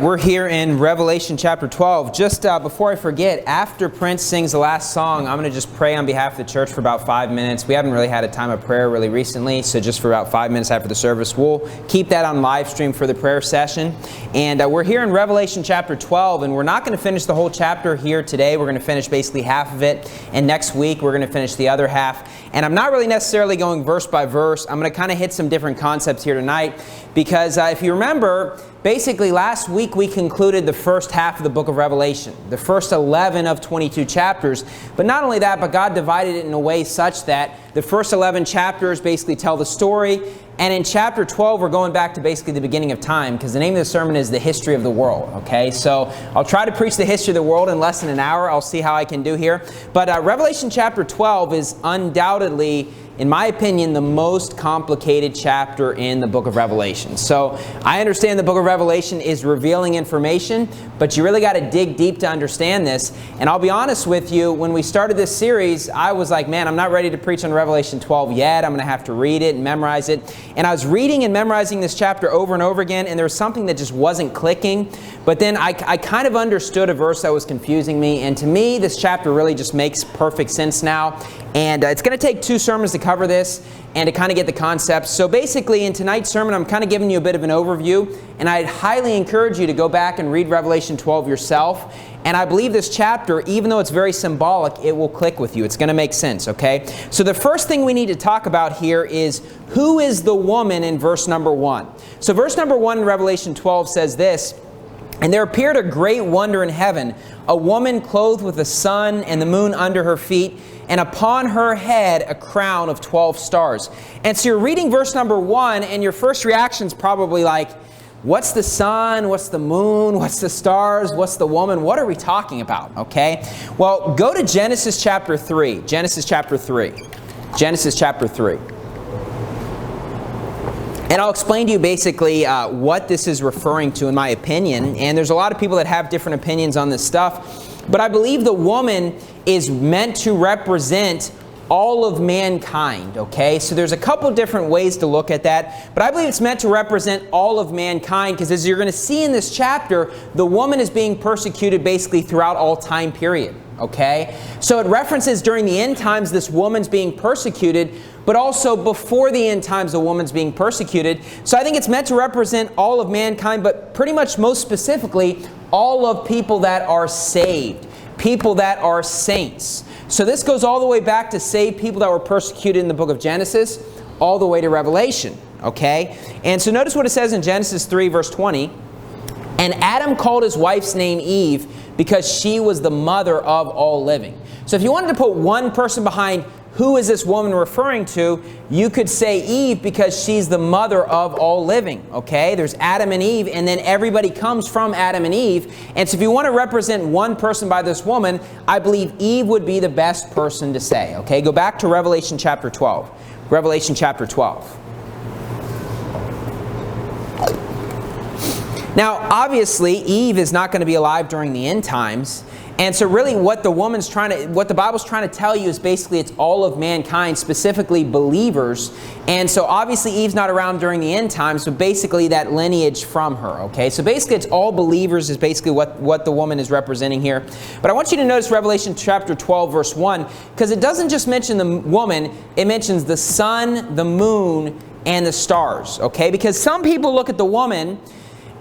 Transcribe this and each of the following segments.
we're here in Revelation chapter 12. Just before I forget, after Prince sings the last song, I'm going to just pray on behalf of the church for about 5 minutes. We haven't really had a time of prayer really recently, so just for about 5 minutes after the service, we'll keep that on live stream for the prayer session. And we're here in Revelation chapter 12, and we're not going to finish the whole chapter here today. We're going to finish basically half of it, and next week we're going to finish the other half. And I'm not really necessarily going verse by verse. I'm going to kind of hit some different concepts here tonight, because if you remember, basically last week we concluded the first half of the book of Revelation, the first 11 of 22 chapters. But not only that, but God divided it in a way such that the first 11 chapters basically tell the story, and in chapter 12 we're going back to basically the beginning of time, because the name of the sermon is The History of the World. Okay, so I'll try to preach the history of the world in less than an hour. I'll see how I can do here. But Revelation chapter 12 is undoubtedly, in my opinion, the most complicated chapter in the book of Revelation. So I understand the book of Revelation is revealing information, but you really got to dig deep to understand this. And I'll be honest with you, when we started this series, I was like, man, I'm not ready to preach on Revelation 12 yet. I'm going to have to read it and memorize it. And I was reading and memorizing this chapter over and over again, and there was something that just wasn't clicking. But then I kind of understood a verse that was confusing me. And to me, this chapter really just makes perfect sense now. And it's going to take 2 sermons to cover this and to kind of get the concepts. So basically in tonight's sermon, I'm kind of giving you a bit of an overview, and I'd highly encourage you to go back and read Revelation 12 yourself. And I believe this chapter, even though it's very symbolic, it will click with you. It's going to make sense, okay? So the first thing we need to talk about here is, who is the woman in verse number 1? So verse number 1 in Revelation 12 says this: "And there appeared a great wonder in heaven, a woman clothed with the sun and the moon under her feet, and upon her head a crown of 12 stars. And so you're reading verse number 1, and your first reaction is probably like, what's the sun? What's the moon? What's the stars? What's the woman? What are we talking about? Okay? Well, go to Genesis chapter 3. Genesis chapter 3. Genesis chapter 3. And I'll explain to you basically what this is referring to, in my opinion. And there's a lot of people that have different opinions on this stuff. But I believe the woman is meant to represent all of mankind, okay? So there's a couple different ways to look at that. But I believe it's meant to represent all of mankind, because as you're going to see in this chapter, the woman is being persecuted basically throughout all time period, okay? So it references during the end times this woman's being persecuted, but also before the end times the woman's being persecuted. So I think it's meant to represent all of mankind, but pretty much most specifically all of people that are saved, people that are saints. So this goes all the way back to saved people that were persecuted in the book of Genesis, all the way to Revelation, okay? And so notice what it says in Genesis 3 verse 20. "And Adam called his wife's name Eve, because she was the mother of all living." So if you wanted to put one person behind who is this woman referring to, you could say Eve, because she's the mother of all living, okay? There's Adam and Eve, and then everybody comes from Adam and Eve. And so if you want to represent one person by this woman, I believe Eve would be the best person to say, okay? Go back to Revelation chapter 12. Revelation chapter 12. Now, obviously, Eve is not going to be alive during the end times. And so really what the Bible's trying to tell you is basically it's all of mankind, specifically believers. And so obviously Eve's not around during the end times, so basically that lineage from her, okay? So basically it's all believers is basically what the woman is representing here. But I want you to notice Revelation chapter 12 verse 1, because it doesn't just mention the woman, it mentions the sun, the moon, and the stars, okay? Because some people look at the woman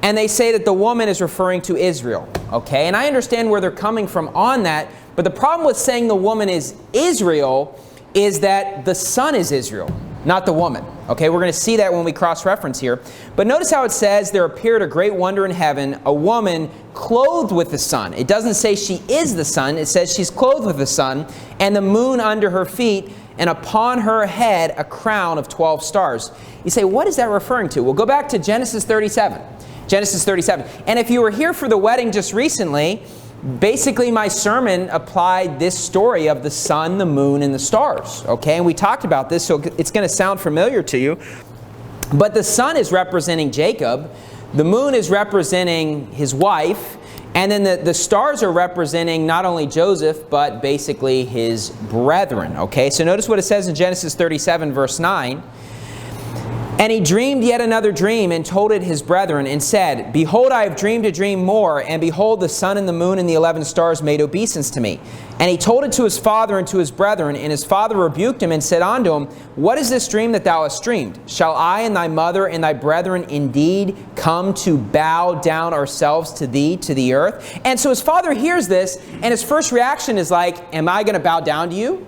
and they say that the woman is referring to Israel, okay? And I understand where they're coming from on that, but the problem with saying the woman is Israel is that the sun is Israel, not the woman, okay? We're going to see that when we cross-reference here. But notice how it says, "There appeared a great wonder in heaven, a woman clothed with the sun." It doesn't say she is the sun, it says she's clothed with the sun, "and the moon under her feet, and upon her head a crown of 12 stars." You say, what is that referring to? Well, go back to Genesis 37. Genesis 37. And if you were here for the wedding just recently, basically my sermon applied this story of the sun, the moon, and the stars. Okay, and we talked about this, so it's going to sound familiar to you. But the sun is representing Jacob, the moon is representing his wife, and then the stars are representing not only Joseph, but basically his brethren. Okay, so notice what it says in Genesis 37 verse 9. And he dreamed yet another dream, and told it his brethren, and said, Behold, I have dreamed a dream more, and behold, the sun and the moon and the 11 stars made obeisance to me. And he told it to his father and to his brethren, and his father rebuked him, and said unto him, What is this dream that thou hast dreamed? Shall I and thy mother and thy brethren indeed come to bow down ourselves to thee, to the earth? And so his father hears this, and his first reaction is like, Am I going to bow down to you?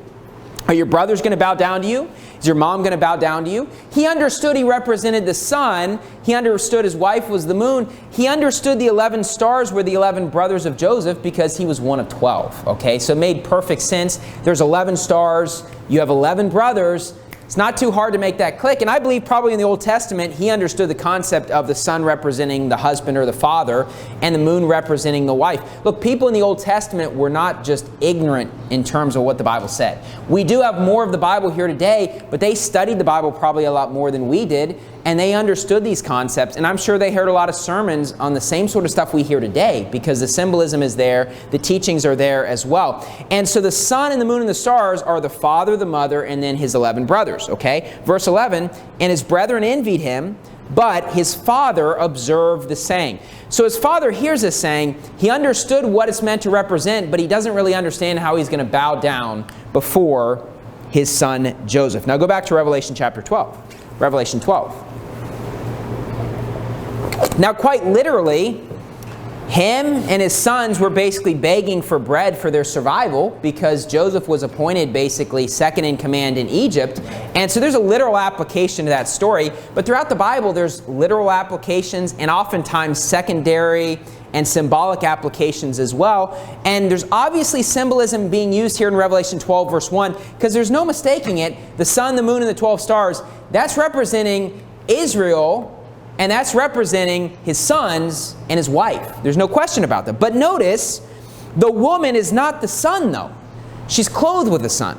Are your brothers going to bow down to you? Is your mom going to bow down to you? He understood he represented the sun. He understood his wife was the moon. He understood the 11 stars were the 11 brothers of Joseph because he was one of 12. Okay, so it made perfect sense. There's 11 stars. You have 11 brothers. It's not too hard to make that click. And I believe probably in the Old Testament, he understood the concept of the sun representing the husband or the father and the moon representing the wife. Look, people in the Old Testament were not just ignorant in terms of what the Bible said. We do have more of the Bible here today, but they studied the Bible probably a lot more than we did, and they understood these concepts. And I'm sure they heard a lot of sermons on the same sort of stuff we hear today because the symbolism is there, the teachings are there as well. And so the sun and the moon and the stars are the father, the mother, and then his 11 brothers. Okay, verse 11, and his brethren envied him, but his father observed the saying. So his father hears this saying, he understood what it's meant to represent, but he doesn't really understand how he's going to bow down before his son Joseph. Now go back to Revelation chapter 12. Revelation 12. Now quite literally, him and his sons were basically begging for bread for their survival because Joseph was appointed basically second in command in Egypt. And so there's a literal application to that story. But throughout the Bible, there's literal applications and oftentimes secondary and symbolic applications as well. And there's obviously symbolism being used here in Revelation 12 verse 1 because there's no mistaking it. The sun, the moon, and the 12 stars, that's representing Israel. And that's representing his sons and his wife. There's no question about that. But notice, the woman is not the sun, though. She's clothed with the sun.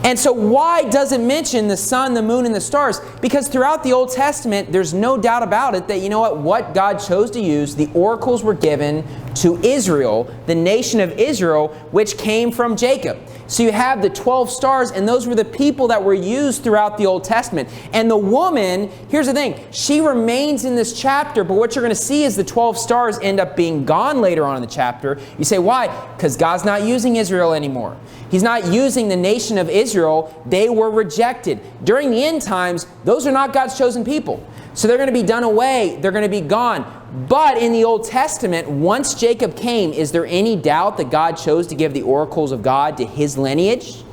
And so why does it mention the sun, the moon, and the stars? Because throughout the Old Testament, there's no doubt about it that, you know what God chose to use, the oracles were given to Israel, the nation of Israel, which came from Jacob. So you have the 12 stars, and those were the people that were used throughout the Old Testament. And the woman, here's the thing, she remains in this chapter, but what you're going to see is the 12 stars end up being gone later on in the chapter. You say, why? Because God's not using Israel anymore. He's not using the nation of Israel. They were rejected. During the end times, those are not God's chosen people. So they're going to be done away. They're going to be gone. But in the Old Testament, once Jacob came, is there any doubt that God chose to give the oracles of God to his lineage,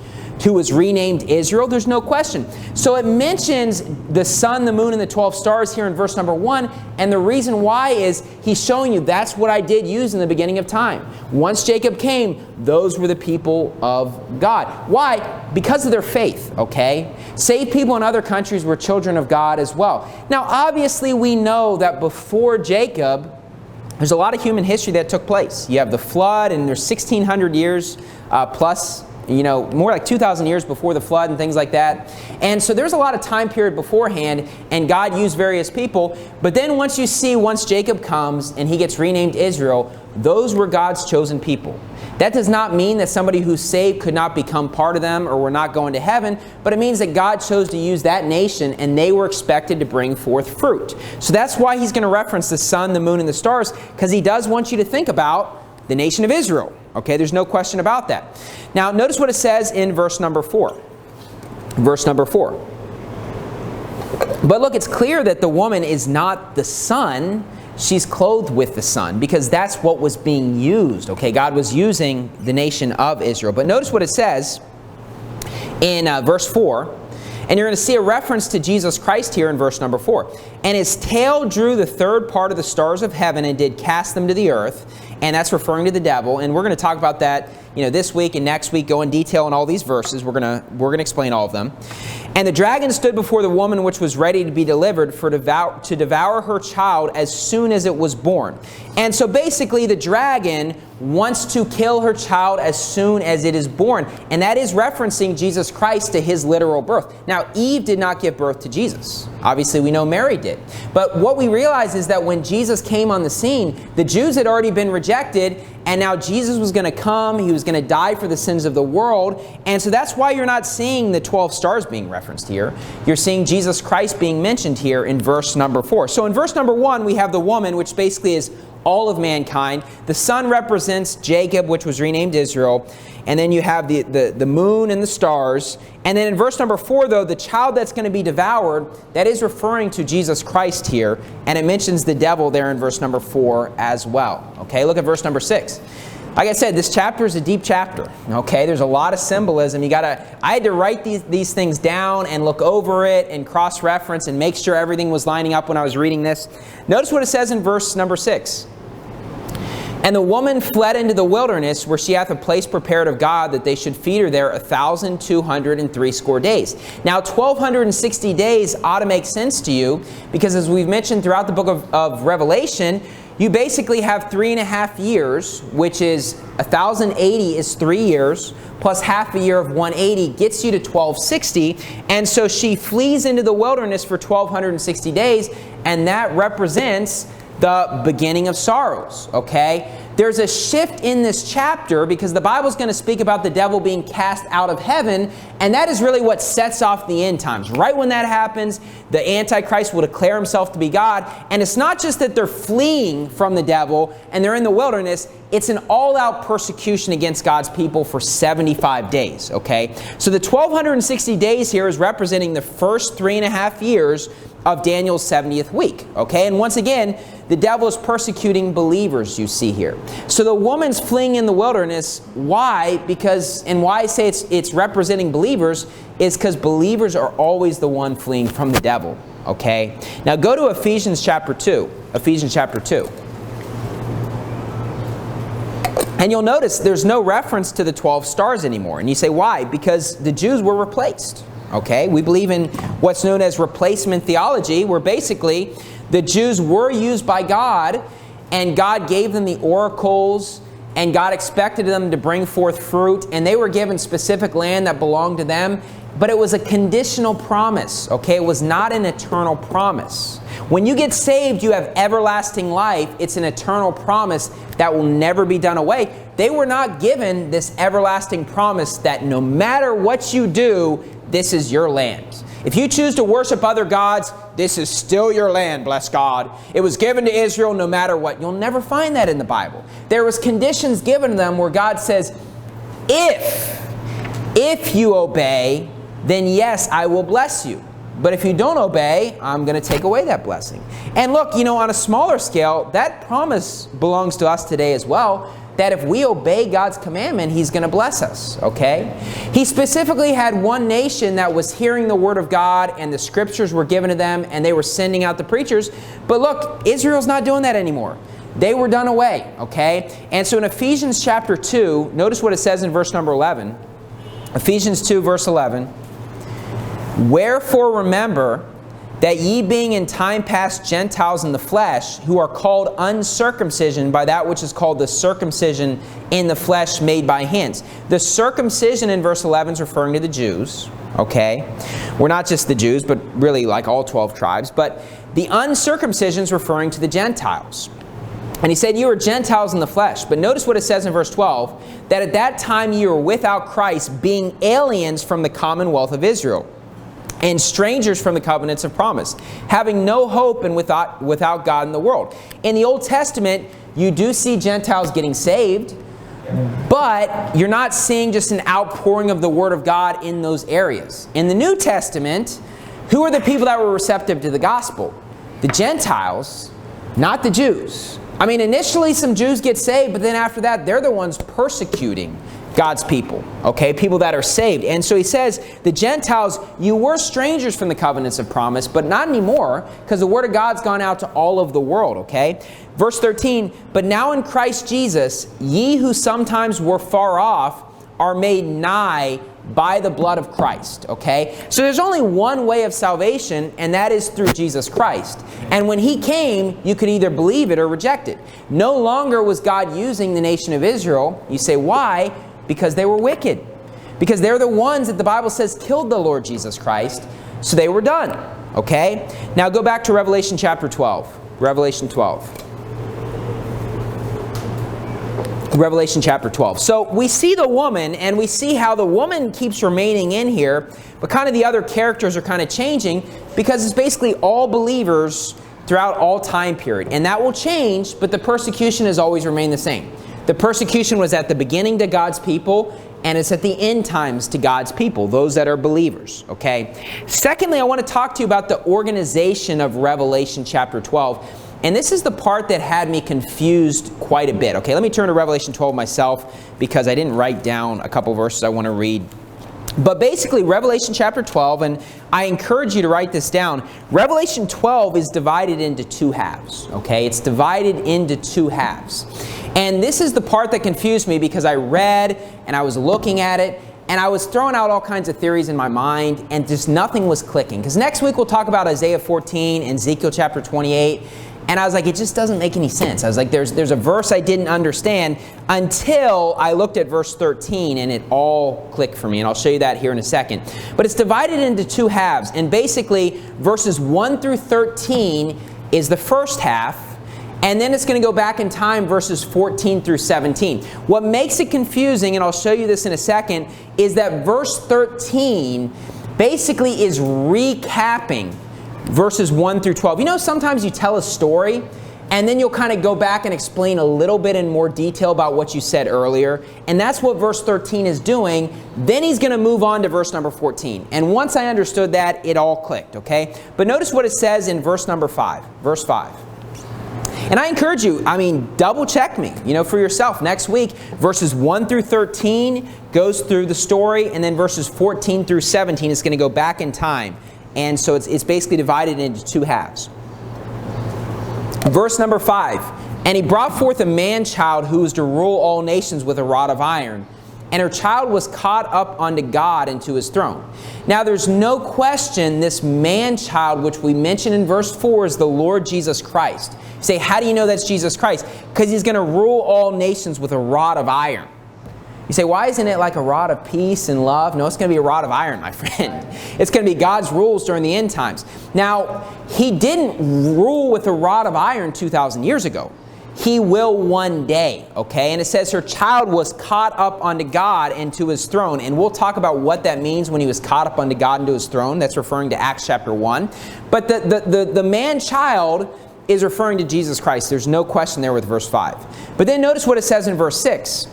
who was renamed Israel? There's no question. So it mentions the sun, the moon, and the 12 stars here in verse number 1. And the reason why is he's showing you that's what I did use in the beginning of time. Once Jacob came, those were the people of God. Why? Because of their faith, okay? Saved people in other countries were children of God as well. Now, obviously, we know that before Jacob, there's a lot of human history that took place. You have the flood, and there's 1,600 years plus, you know, more like 2,000 years before the flood and things like that. And so there's a lot of time period beforehand, and God used various people. But then once Jacob comes and he gets renamed Israel, those were God's chosen people. That does not mean that somebody who's saved could not become part of them or were not going to heaven, but it means that God chose to use that nation and they were expected to bring forth fruit. So that's why he's going to reference the sun, the moon, and the stars, because he does want you to think about the nation of Israel. Okay, there's no question about that. Now, notice what it says in verse number 4. Verse number 4. But look, it's clear that the woman is not the sun. She's clothed with the sun because that's what was being used. Okay, God was using the nation of Israel. But notice what it says in verse 4. And you're going to see a reference to Jesus Christ here in verse number 4. And his tail drew the third part of the stars of heaven and did cast them to the earth. And that's referring to the devil. And we're going to talk about that, you know, this week and next week, go in detail on all these verses. We're going to explain all of them. And the dragon stood before the woman which was ready to be delivered to devour her child as soon as it was born. And so basically the dragon wants to kill her child as soon as it is born. And that is referencing Jesus Christ to his literal birth. Now, Eve did not give birth to Jesus. Obviously, we know Mary did. But what we realize is that when Jesus came on the scene, the Jews had already been rejected, and now Jesus was going to come. He was going to die for the sins of the world. And so that's why you're not seeing the 12 stars being referenced here. You're seeing Jesus Christ being mentioned here in verse number 4. So in verse number 1, we have the woman, which basically is all of mankind. The sun represents Jacob, which was renamed Israel. And then you have the moon and the stars. And then in verse number 4, though, the child that's going to be devoured, that is referring to Jesus Christ here. And it mentions the devil there in verse number 4 as well. Okay, look at verse number 6. Like I said, this chapter is a deep chapter. Okay, there's a lot of symbolism. I had to write these things down and look over it and cross-reference and make sure everything was lining up when I was reading this. Notice what it says in verse number 6. And the woman fled into the wilderness, where she hath a place prepared of God, that they should feed her there 1,260 days. Now, 1,260 days ought to make sense to you, because as we've mentioned throughout the book of Revelation, you basically have 3.5 years, which is 1,080 is 3 years, plus half a year of 180 gets you to 1,260. And so she flees into the wilderness for 1,260 days, and that represents the beginning of sorrows, okay? There's a shift in this chapter because the Bible's going to speak about the devil being cast out of heaven, and that is really what sets off the end times. Right when that happens, the Antichrist will declare himself to be God, and it's not just that they're fleeing from the devil and they're in the wilderness, it's an all-out persecution against God's people for 75 days, okay? So the 1,260 days here is representing the first 3.5 years of Daniel's 70th week, okay? And once again, the devil is persecuting believers, you see here. So the woman's fleeing in the wilderness. Why? And why I say it's representing believers is because believers are always the one fleeing from the devil, okay? Now go to Ephesians chapter 2. Ephesians chapter 2. And you'll notice there's no reference to the 12 stars anymore. And you say, why? Because the Jews were replaced. Okay, we believe in what's known as replacement theology, where basically the Jews were used by God, and God gave them the oracles, and God expected them to bring forth fruit, and they were given specific land that belonged to them, but it was a conditional promise, okay? It was not an eternal promise. When you get saved, you have everlasting life. It's an eternal promise that will never be done away. They were not given this everlasting promise that no matter what you do, this is your land. If you choose to worship other gods, this is still your land, bless God. It was given to Israel no matter what. You'll never find that in the Bible. There was conditions given to them where God says, if you obey, then yes, I will bless you. But if you don't obey, I'm going to take away that blessing. And look, on a smaller scale, that promise belongs to us today as well, that if we obey God's commandment, He's going to bless us, okay? He specifically had one nation that was hearing the Word of God, and the Scriptures were given to them, and they were sending out the preachers. But look, Israel's not doing that anymore. They were done away, okay? And so in Ephesians chapter 2, notice what it says in verse number 11. Ephesians 2, verse 11. Wherefore remember that ye being in time past Gentiles in the flesh, who are called uncircumcision by that which is called the circumcision in the flesh made by hands. The circumcision in verse 11 is referring to the Jews, okay? We're not just the Jews, but really like all 12 tribes. But the uncircumcision is referring to the Gentiles. And he said, you are Gentiles in the flesh. But notice what it says in verse 12, that at that time you were without Christ, being aliens from the commonwealth of Israel, and strangers from the covenants of promise, having no hope and without God in the world. In the Old Testament, you do see Gentiles getting saved, but you're not seeing just an outpouring of the Word of God in those areas. In the New Testament, who are the people that were receptive to the gospel? The Gentiles, not the Jews. I mean, initially some Jews get saved, but then after that, they're the ones persecuting God's people, okay? People that are saved. And so he says, the Gentiles, you were strangers from the covenants of promise, but not anymore, because the word of God's gone out to all of the world, okay? Verse 13, but now in Christ Jesus, ye who sometimes were far off are made nigh by the blood of Christ, okay? So there's only one way of salvation, and that is through Jesus Christ. And when He came, you could either believe it or reject it. No longer was God using the nation of Israel. You say, why? Because they were wicked. Because they're the ones that the Bible says killed the Lord Jesus Christ. So they were done. Okay? Now go back to Revelation chapter 12. Revelation 12. Revelation chapter 12. So we see the woman, and we see how the woman keeps remaining in here, but kind of the other characters are kind of changing because it's basically all believers throughout all time period. And that will change, but the persecution has always remained the same. The persecution was at the beginning to God's people, and it's at the end times to God's people, those that are believers, okay? Secondly, I want to talk to you about the organization of Revelation chapter 12. And this is the part that had me confused quite a bit. Okay, let me turn to Revelation 12 myself because I didn't write down a couple verses I want to read. But basically, Revelation chapter 12, and I encourage you to write this down. Revelation 12 is divided into two halves. Okay, it's divided into two halves. And this is the part that confused me because I read and I was looking at it and I was throwing out all kinds of theories in my mind and just nothing was clicking. Because next week we'll talk about Isaiah 14 and Ezekiel chapter 28. And I was like, it just doesn't make any sense. I was like, there's a verse I didn't understand until I looked at verse 13 and it all clicked for me. And I'll show you that here in a second. But it's divided into two halves. And basically, verses 1 through 13 is the first half. And then it's going to go back in time, verses 14 through 17. What makes it confusing, and I'll show you this in a second, is that verse 13 basically is recapping verses 1 through 12. You know, sometimes you tell a story, and then you'll kind of go back and explain a little bit in more detail about what you said earlier. And that's what verse 13 is doing. Then he's going to move on to verse number 14. And once I understood that, it all clicked, okay? But notice what it says in verse number 5. Verse 5. And I encourage you, double check me, for yourself. Next week, verses 1 through 13 goes through the story, and then verses 14 through 17 is going to go back in time. And so it's basically divided into two halves. Verse number 5. And he brought forth a man-child who was to rule all nations with a rod of iron. And her child was caught up unto God and to his throne. Now there's no question this man-child, which we mentioned in verse 4, is the Lord Jesus Christ. You say, how do you know that's Jesus Christ? Because he's going to rule all nations with a rod of iron. You say, why isn't it like a rod of peace and love? No, it's going to be a rod of iron, my friend. It's going to be God's rules during the end times. Now, he didn't rule with a rod of iron 2,000 years ago. He will one day, okay? And it says her child was caught up unto God and to his throne. And we'll talk about what that means when he was caught up unto God and to his throne. That's referring to Acts chapter 1. But the man-child is referring to Jesus Christ. There's no question there with verse 5. But then notice what it says in verse 6.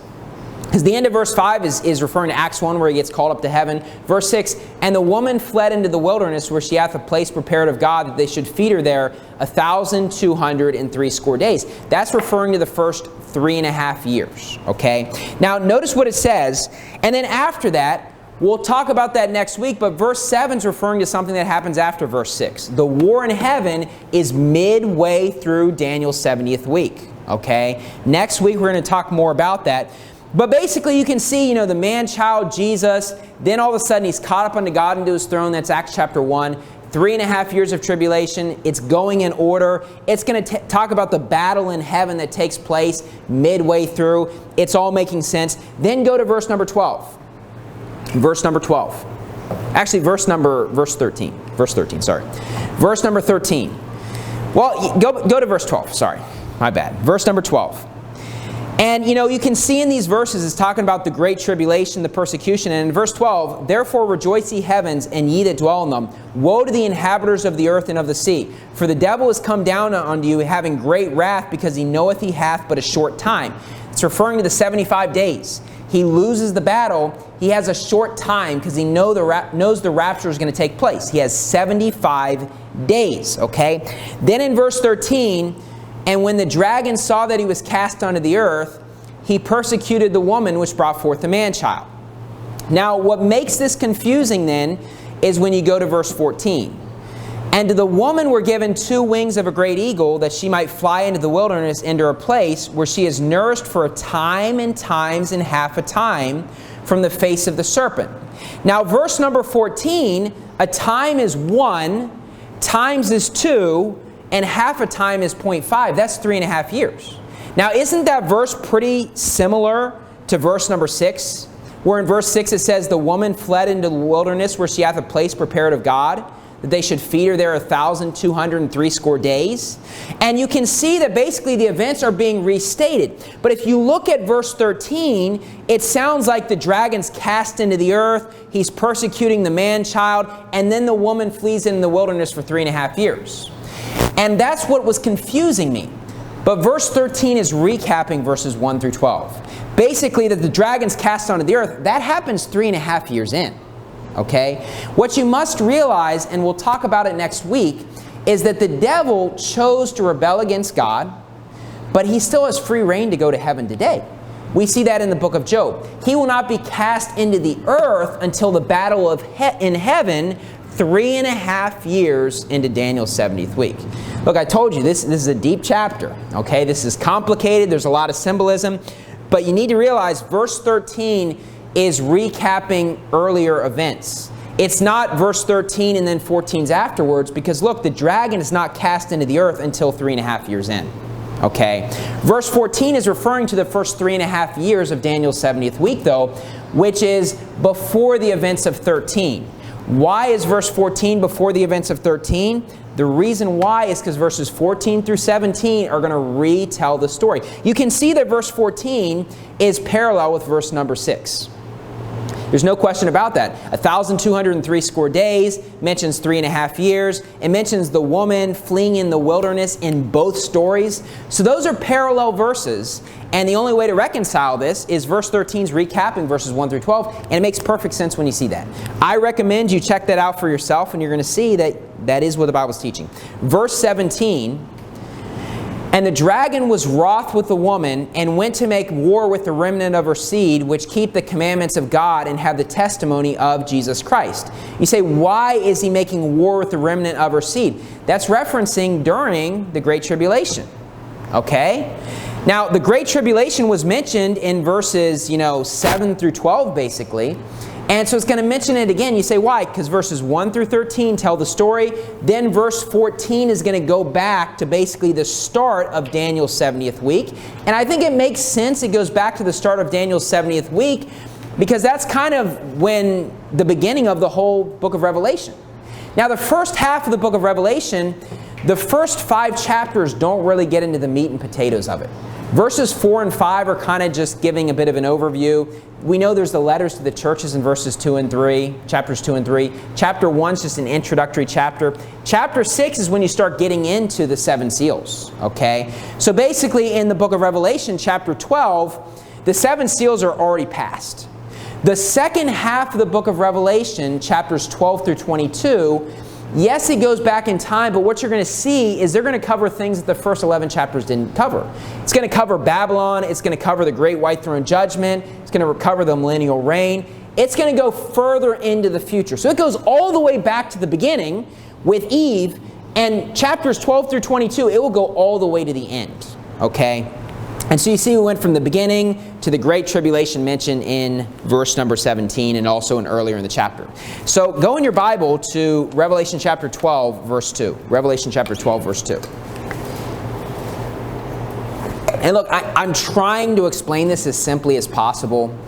Because the end of verse 5 is referring to Acts 1 where he gets called up to heaven. Verse 6, and the woman fled into the wilderness where she hath a place prepared of God that they should feed her there 1,260 days. That's referring to the first 3.5 years. Okay? Now notice what it says. And then after that, we'll talk about that next week, but verse 7 is referring to something that happens after verse 6. The war in heaven is midway through Daniel's 70th week. Okay? Next week we're going to talk more about that. But basically you can see, the man-child, Jesus, then all of a sudden he's caught up unto God and to his throne. That's Acts chapter 1. 3.5 years of tribulation. It's going in order. It's going to talk about the battle in heaven that takes place midway through. It's all making sense. Then go to verse number 12. Verse number 12. Actually, verse 13. Verse 13, sorry. Verse number 13. Well, go to verse 12. Sorry, my bad. Verse number 12. And, you can see in these verses, it's talking about the great tribulation, the persecution. And in verse 12, therefore rejoice ye heavens, and ye that dwell in them. Woe to the inhabitants of the earth and of the sea. For the devil is come down unto you, having great wrath, because he knoweth he hath but a short time. It's referring to the 75 days. He loses the battle. He has a short time because he knows the rapture is going to take place. He has 75 days, okay? Then in verse 13... and when the dragon saw that he was cast unto the earth, he persecuted the woman which brought forth the man-child. Now, what makes this confusing then is when you go to verse 14. And to the woman were given 2 wings of a great eagle, that she might fly into the wilderness, into a place where she is nourished for a time and times and half a time from the face of the serpent. Now, verse number 14, a time is 1, times is 2, and half a time is 0.5. That's 3.5 years. Now, isn't that verse pretty similar to verse number 6? Where in verse 6 it says, the woman fled into the wilderness where she hath a place prepared of God, that they should feed her there 1,203 days. And you can see that basically the events are being restated. But if you look at verse 13, it sounds like the dragon's cast into the earth, he's persecuting the man-child, and then the woman flees in the wilderness for 3.5 years. And that's what was confusing me. But verse 13 is recapping verses 1 through 12. Basically, that the dragon's cast onto the earth, that happens 3.5 years in. Okay? What you must realize, and we'll talk about it next week, is that the devil chose to rebel against God, but he still has free reign to go to heaven today. We see that in the book of Job. He will not be cast into the earth until the battle in heaven, 3.5 years into Daniel's 70th week. Look, I told you, this is a deep chapter. Okay? This is complicated. There's a lot of symbolism. But you need to realize verse 13 is recapping earlier events. It's not verse 13 and then 14's afterwards, because look, the dragon is not cast into the earth until 3.5 years in. Okay? Verse 14 is referring to the first 3.5 years of Daniel's 70th week, though, which is before the events of 13. Why is verse 14 before the events of 13? The reason why is because verses 14 through 17 are going to retell the story. You can see that verse 14 is parallel with verse number 6. There's no question about that. 1,203 days mentions 3.5 years. It mentions the woman fleeing in the wilderness in both stories. So those are parallel verses. And the only way to reconcile this is verse 13's recapping verses 1 through 12. And it makes perfect sense when you see that. I recommend you check that out for yourself, and you're going to see that that is what the Bible's teaching. Verse 17, and the dragon was wroth with the woman, and went to make war with the remnant of her seed, which keep the commandments of God and have the testimony of Jesus Christ. You say, why is he making war with the remnant of her seed? That's referencing during the Great Tribulation. Okay? Now, the Great Tribulation was mentioned in verses, 7 through 12, basically. And so it's going to mention it again. You say, why? Because verses 1 through 13 tell the story. Then verse 14 is going to go back to basically the start of Daniel's 70th week. And I think it makes sense it goes back to the start of Daniel's 70th week, because that's kind of when the beginning of the whole book of Revelation. Now, the first half of the book of Revelation, the first 5 chapters don't really get into the meat and potatoes of it. Verses 4 and 5 are kind of just giving a bit of an overview. We know there's the letters to the churches in verses 2 and 3, chapters 2 and 3. Chapter 1 is just an introductory chapter. Chapter 6 is when you start getting into the 7 seals. Okay? So basically in the book of Revelation, chapter 12, the 7 seals are already passed. The second half of the book of Revelation, chapters 12 through 22, yes, it goes back in time, but what you're going to see is they're going to cover things that the first 11 chapters didn't cover. It's going to cover Babylon. It's going to cover the Great White Throne Judgment. It's going to cover the millennial reign. It's going to go further into the future. So it goes all the way back to the beginning with Eve, and chapters 12 through 22, it will go all the way to the end. Okay? And so you see we went from the beginning to the Great Tribulation mentioned in verse number 17 and also earlier in the chapter. So go in your Bible to Revelation chapter 12, verse 2. Revelation chapter 12, verse 2. And look, I'm trying to explain this as simply as possible.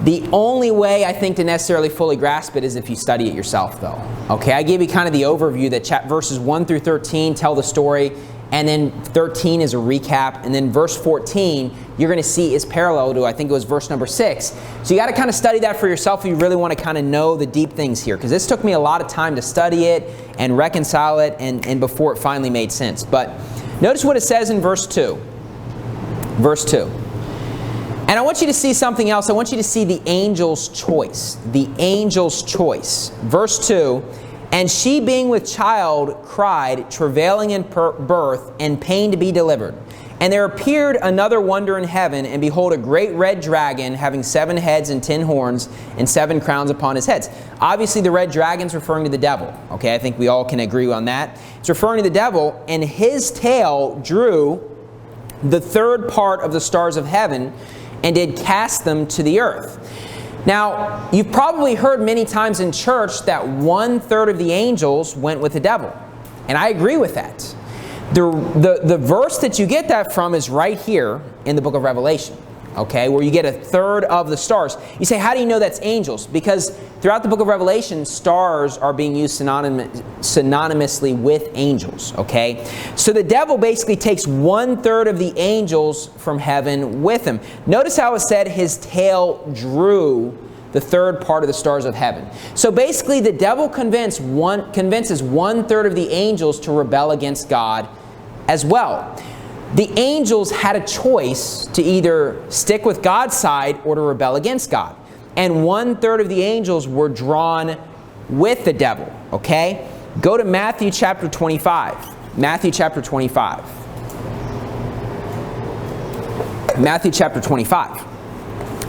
The only way I think to necessarily fully grasp it is if you study it yourself, though. Okay, I gave you kind of the overview that verses 1 through 13 tell the story. And then 13 is a recap. And then verse 14, you're going to see is parallel to, I think it was verse number 6. So you got to kind of study that for yourself if you really want to kind of know the deep things here. Because this took me a lot of time to study it and reconcile it and before it finally made sense. But notice what it says in verse 2. Verse 2. And I want you to see something else. I want you to see the angel's choice. The angel's choice. Verse 2. And she being with child cried, travailing in birth, and pain to be delivered. And there appeared another wonder in heaven, and behold, a great red dragon, having 7 heads and 10 horns, and 7 crowns upon his heads. Obviously, the red dragon's referring to the devil. Okay, I think we all can agree on that. It's referring to the devil, and his tail drew the third part of the stars of heaven, and did cast them to the earth. Now, you've probably heard many times in church that 1/3 of the angels went with the devil. And I agree with that. The verse that you get that from is right here in the book of Revelation. okay, where you get a third of the stars. You say, how do you know that's angels? Because throughout the book of Revelation, stars are being used synonymously with angels, okay? So the devil basically takes 1/3 of the angels from heaven with him. Notice how it said his tail drew the third part of the stars of heaven. So basically the devil convinces 1/3 of the angels to rebel against God as well. The angels had a choice to either stick with God's side or to rebel against God. And 1/3 of the angels were drawn with the devil, okay? Go to Matthew chapter 25. Matthew chapter 25. Matthew chapter 25.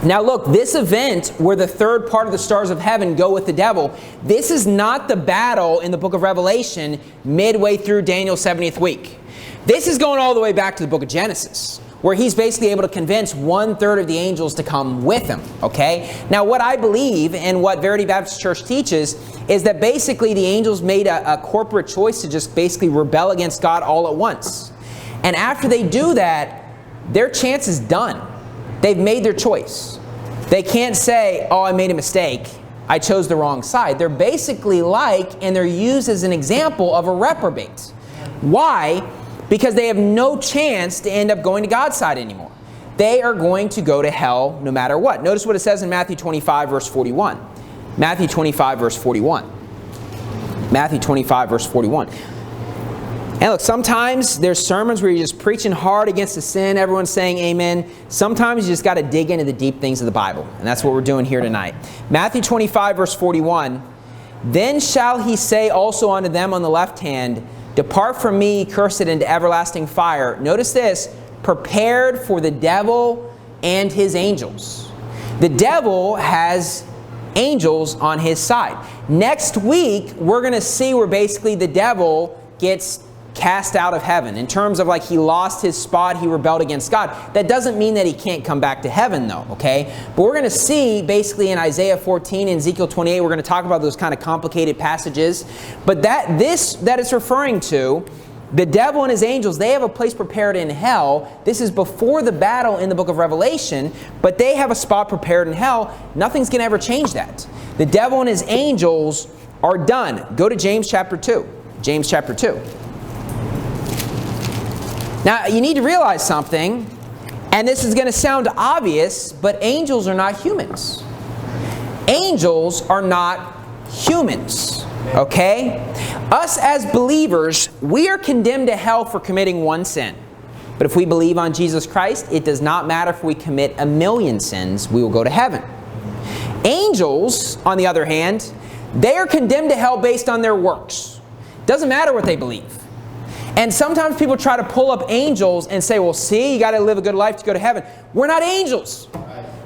Now look, this event where the third part of the stars of heaven go with the devil, this is not the battle in the book of Revelation midway through Daniel's 70th week. This is going all the way back to the book of Genesis, where he's basically able to convince 1/3 of the angels to come with him, okay? Now what I believe and what Verity Baptist Church teaches is that basically the angels made a corporate choice to just basically rebel against God all at once. And after they do that, their chance is done. They've made their choice. They can't say, oh, I made a mistake. I chose the wrong side. They're basically and they're used as an example of a reprobate. Why? Because they have no chance to end up going to God's side anymore. They are going to go to hell no matter what. Notice what it says in Matthew 25, verse 41. Matthew 25, verse 41. Matthew 25, verse 41. And look, sometimes there's sermons where you're just preaching hard against the sin, everyone's saying amen. Sometimes you just got to dig into the deep things of the Bible. And that's what we're doing here tonight. Matthew 25, verse 41. Then shall he say also unto them on the left hand, depart from me, cursed, into everlasting fire. Notice this, prepared for the devil and his angels. The devil has angels on his side. Next week, we're going to see where basically the devil gets cast out of heaven. In terms of he lost his spot, he rebelled against God. That doesn't mean that he can't come back to heaven though, okay? But we're going to see basically in Isaiah 14 and Ezekiel 28, we're going to talk about those kind of complicated passages. But that it's referring to, the devil and his angels, they have a place prepared in hell. This is before the battle in the book of Revelation, but they have a spot prepared in hell. Nothing's going to ever change that. The devil and his angels are done. Go to James chapter 2. James chapter 2. Now, you need to realize something, and this is going to sound obvious, but angels are not humans. Angels are not humans, okay? Us as believers, we are condemned to hell for committing one sin. But if we believe on Jesus Christ, it does not matter if we commit 1,000,000 sins, we will go to heaven. Angels, on the other hand, they are condemned to hell based on their works. Doesn't matter what they believe. And sometimes people try to pull up angels and say, well, see, you got to live a good life to go to heaven. We're not angels.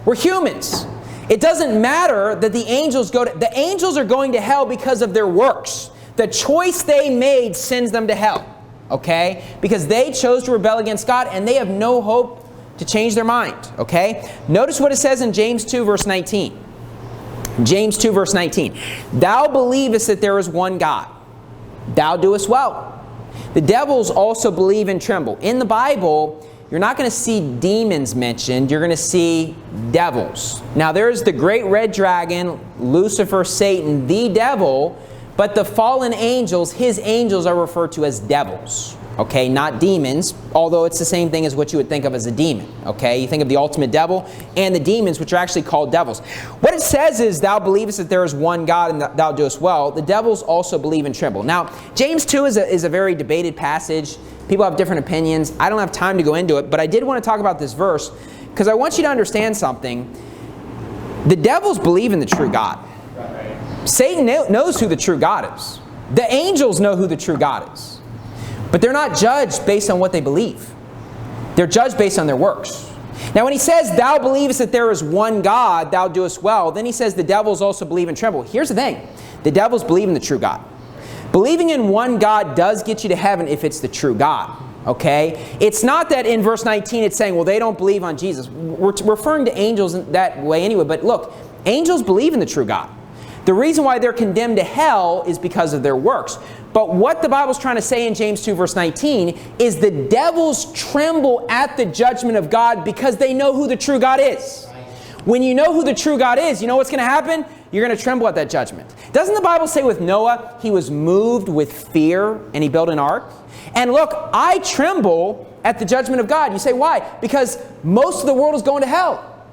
We're humans. It doesn't matter that the angels the angels are going to hell because of their works. The choice they made sends them to hell, okay? Because they chose to rebel against God and they have no hope to change their mind, okay? Notice what it says in James 2, verse 19. James 2, verse 19. Thou believest that there is one God. Thou doest well. The devils also believe and tremble. In the Bible, you're not going to see demons mentioned. You're going to see devils. Now, there's the great red dragon, Lucifer, Satan, the devil. But the fallen angels, his angels are referred to as devils. Okay, not demons, although it's the same thing as what you would think of as a demon. Okay, you think of the ultimate devil and the demons, which are actually called devils. What it says is, thou believest that there is one God and thou doest well. The devils also believe and tremble. Now, James 2 is a very debated passage. People have different opinions. I don't have time to go into it, but I did want to talk about this verse because I want you to understand something. The devils believe in the true God. Satan knows who the true God is. The angels know who the true God is. But they're not judged based on what they believe. They're judged based on their works. Now when he says, thou believest that there is one God, thou doest well, then he says the devils also believe and tremble. Here's the thing. The devils believe in the true God. Believing in one God does get you to heaven if it's the true God. Okay? It's not that in verse 19 it's saying, well, they don't believe on Jesus. We're referring to angels in that way anyway. But look, angels believe in the true God. The reason why they're condemned to hell is because of their works. But what the Bible's trying to say in James 2 verse 19 is the devils tremble at the judgment of God because they know who the true God is. When you know who the true God is, you know what's going to happen? You're going to tremble at that judgment. Doesn't the Bible say with Noah, he was moved with fear and he built an ark? And look, I tremble at the judgment of God. You say, why? Because most of the world is going to hell.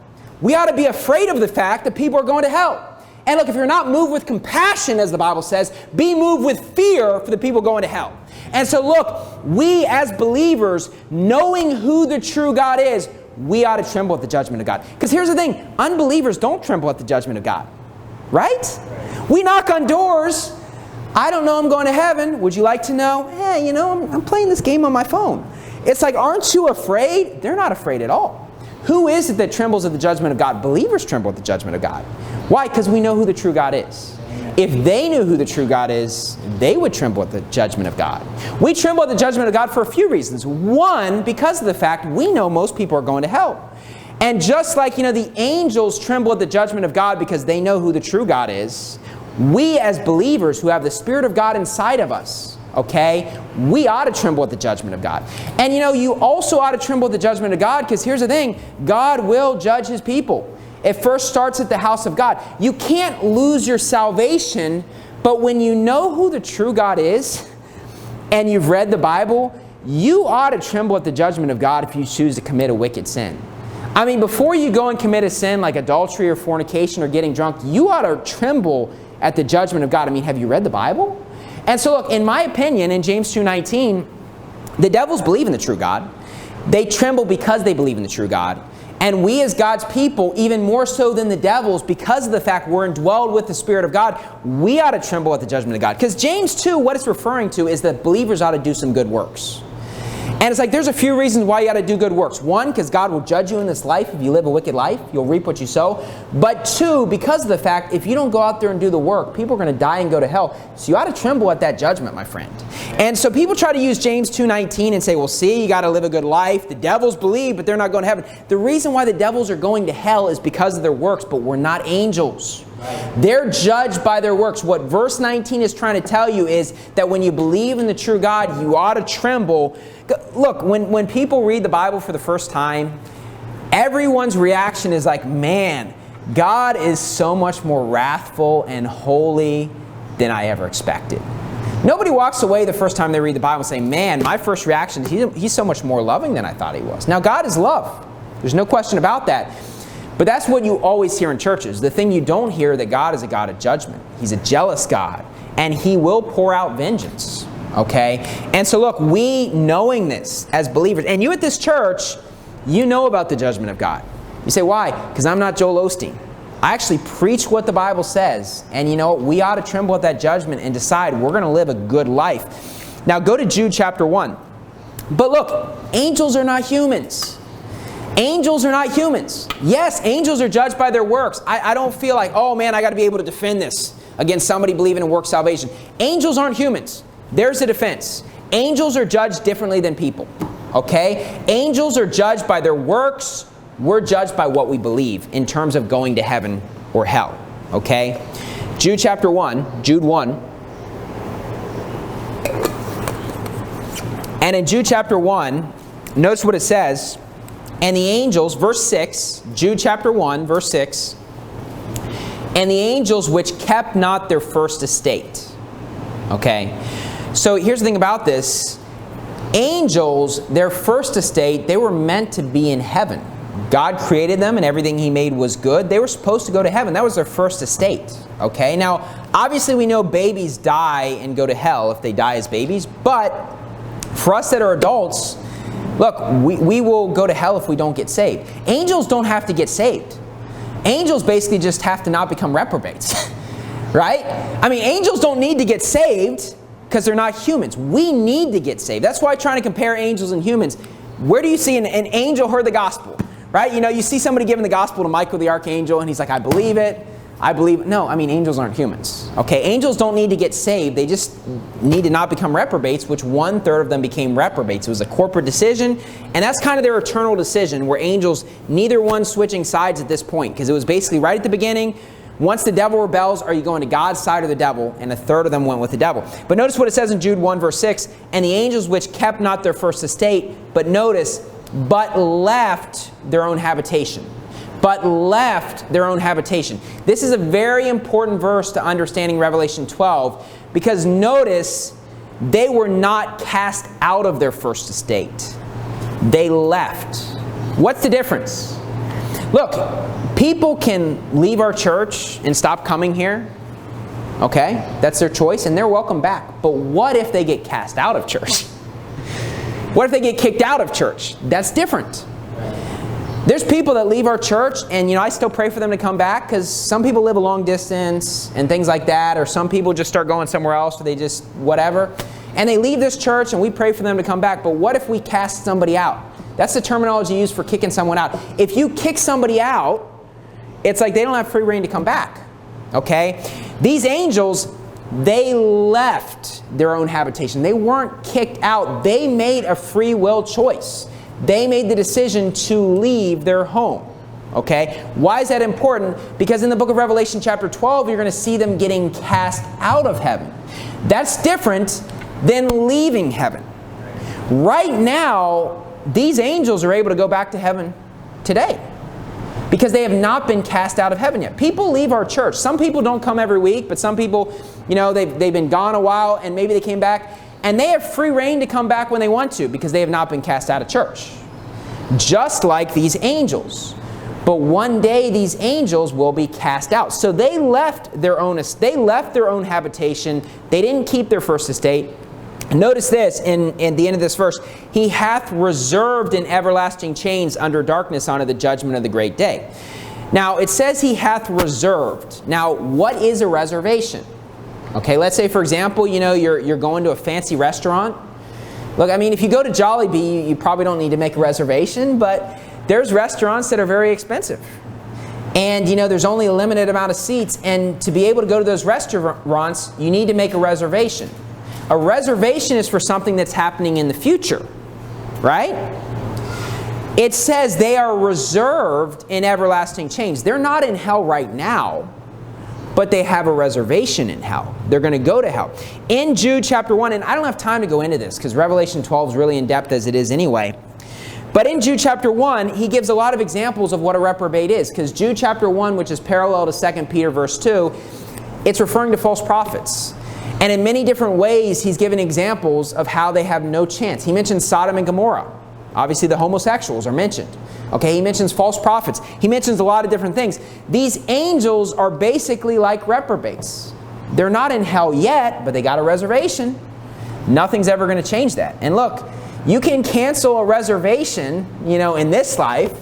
We ought to be afraid of the fact that people are going to hell. And look, if you're not moved with compassion, as the Bible says, be moved with fear for the people going to hell. And so look, we as believers, knowing who the true God is, we ought to tremble at the judgment of God. Because here's the thing, unbelievers don't tremble at the judgment of God. Right? We knock on doors. I don't know I'm going to heaven. Would you like to know? Hey, I'm playing this game on my phone. It's like, aren't you afraid? They're not afraid at all. Who is it that trembles at the judgment of God? Believers tremble at the judgment of God. Why? Because we know who the true God is. If they knew who the true God is, they would tremble at the judgment of God. We tremble at the judgment of God for a few reasons. One, because of the fact we know most people are going to hell. And just like, the angels tremble at the judgment of God because they know who the true God is, we as believers who have the Spirit of God inside of us, okay, we ought to tremble at the judgment of God. And you also ought to tremble at the judgment of God because here's the thing, God will judge His people. It first starts at the house of God. You can't lose your salvation, but when you know who the true God is and you've read the Bible, you ought to tremble at the judgment of God if you choose to commit a wicked sin. I mean, before you go and commit a sin like adultery or fornication or getting drunk, you ought to tremble at the judgment of God. I mean, have you read the Bible? And so look, in my opinion, in James 2:19, the devils believe in the true God. They tremble because they believe in the true God. And we as God's people, even more so than the devils, because of the fact we're indwelled with the Spirit of God, we ought to tremble at the judgment of God. Because James 2, what it's referring to is that believers ought to do some good works. And it's like there's a few reasons why you ought to do good works. One, because God will judge you in this life if you live a wicked life. You'll reap what you sow. But two, because of the fact if you don't go out there and do the work, people are going to die and go to hell. So you ought to tremble at that judgment, my friend. And so people try to use James 2:19 and say, well, see, you got to live a good life. The devils believe, but they're not going to heaven. The reason why the devils are going to hell is because of their works, but we're not angels. They're judged by their works. What verse 19 is trying to tell you is that when you believe in the true God, you ought to tremble. Look, when people read the Bible for the first time, everyone's reaction is like, man, God is so much more wrathful and holy than I ever expected. Nobody walks away the first time they read the Bible saying, man, my first reaction is he's so much more loving than I thought He was. Now, God is love. There's no question about that. But that's what you always hear in churches. The thing you don't hear, that God is a God of judgment. He's a jealous God, and He will pour out vengeance. Okay? And so look, we knowing this as believers, and you at this church, you know about the judgment of God. You say, why? Because I'm not Joel Osteen. I actually preach what the Bible says, and we ought to tremble at that judgment and decide we're going to live a good life. Now go to Jude chapter 1. But look, angels are not humans. Angels are not humans. Yes, angels are judged by their works. I don't feel like, oh man, I got to be able to defend this against somebody believing in work salvation. Angels aren't humans. There's the defense. Angels are judged differently than people. Okay? Angels are judged by their works. We're judged by what we believe in terms of going to heaven or hell. Okay? Jude chapter 1, Jude 1. And in Jude chapter 1, notice what it says. And the angels, verse 6, Jude chapter 1, verse 6, and the angels which kept not their first estate. Okay? So here's the thing about this. Angels, their first estate, they were meant to be in heaven. God created them and everything He made was good. They were supposed to go to heaven. That was their first estate. Okay? Now, obviously we know babies die and go to hell if they die as babies, but for us that are adults, look, we will go to hell if we don't get saved. Angels don't have to get saved. Angels basically just have to not become reprobates. Right? I mean, angels don't need to get saved because they're not humans. We need to get saved. That's why trying to compare angels and humans. Where do you see an angel heard the gospel? Right? You see somebody giving the gospel to Michael the archangel and he's like, I believe it. I believe. No, I mean, angels aren't humans. Okay? Angels don't need to get saved. They just need to not become reprobates, which 1/3 of them became reprobates. It was a corporate decision, and that's kind of their eternal decision, where angels, neither one switching sides at this point, because it was basically right at the beginning, Once the devil rebels, are you going to God's side or the devil? And a third of them went with the devil. But notice what it says in Jude 1 verse 6. And the angels which kept not their first estate, but notice, but left their own habitation. But left their own habitation. This is a very important verse to understanding Revelation 12, because notice, they were not cast out of their first estate. They left. What's the difference? Look, people can leave our church and stop coming here. Okay? That's their choice, and they're welcome back. But what if they get cast out of church? What if they get kicked out of church? That's different. There's people that leave our church, and I still pray for them to come back, because some people live a long distance and things like that, or some people just start going somewhere else, or they just whatever. And they leave this church, and we pray for them to come back. But what if we cast somebody out? That's the terminology used for kicking someone out. If you kick somebody out, it's like they don't have free reign to come back. Okay? These angels, they left their own habitation. They weren't kicked out. They made a free will choice. They made the decision to leave their home. Okay? Why is that important? Because in the book of Revelation chapter 12, you're going to see them getting cast out of heaven. That's different than leaving heaven. Right now, these angels are able to go back to heaven today, because they have not been cast out of heaven yet. People leave our church. Some people don't come every week, but some people, they've been gone a while, and maybe they came back. And they have free reign to come back when they want to, because they have not been cast out of church. Just like these angels. But one day these angels will be cast out. So they left their own habitation. They didn't keep their first estate. Notice this in the end of this verse. He hath reserved in everlasting chains under darkness unto the judgment of the great day. Now it says he hath reserved. Now what is a reservation? Okay, let's say, for example, you're going to a fancy restaurant. Look, if you go to Jollibee, you probably don't need to make a reservation, but there's restaurants that are very expensive. And, there's only a limited amount of seats, and to be able to go to those restaurants, you need to make a reservation. A reservation is for something that's happening in the future, right? It says they are reserved in everlasting chains. They're not in hell right now, but they have a reservation in hell. They're going to go to hell. In Jude chapter 1, and I don't have time to go into this because Revelation 12 is really in-depth as it is anyway. But in Jude chapter 1, he gives a lot of examples of what a reprobate is. Because Jude chapter 1, which is parallel to 2 Peter verse 2, it's referring to false prophets. And in many different ways, he's given examples of how they have no chance. He mentions Sodom and Gomorrah. Obviously, the homosexuals are mentioned. Okay, he mentions false prophets. He mentions a lot of different things. These angels are basically like reprobates. They're not in hell yet, but they got a reservation. Nothing's ever going to change that. And look, you can cancel a reservation, in this life.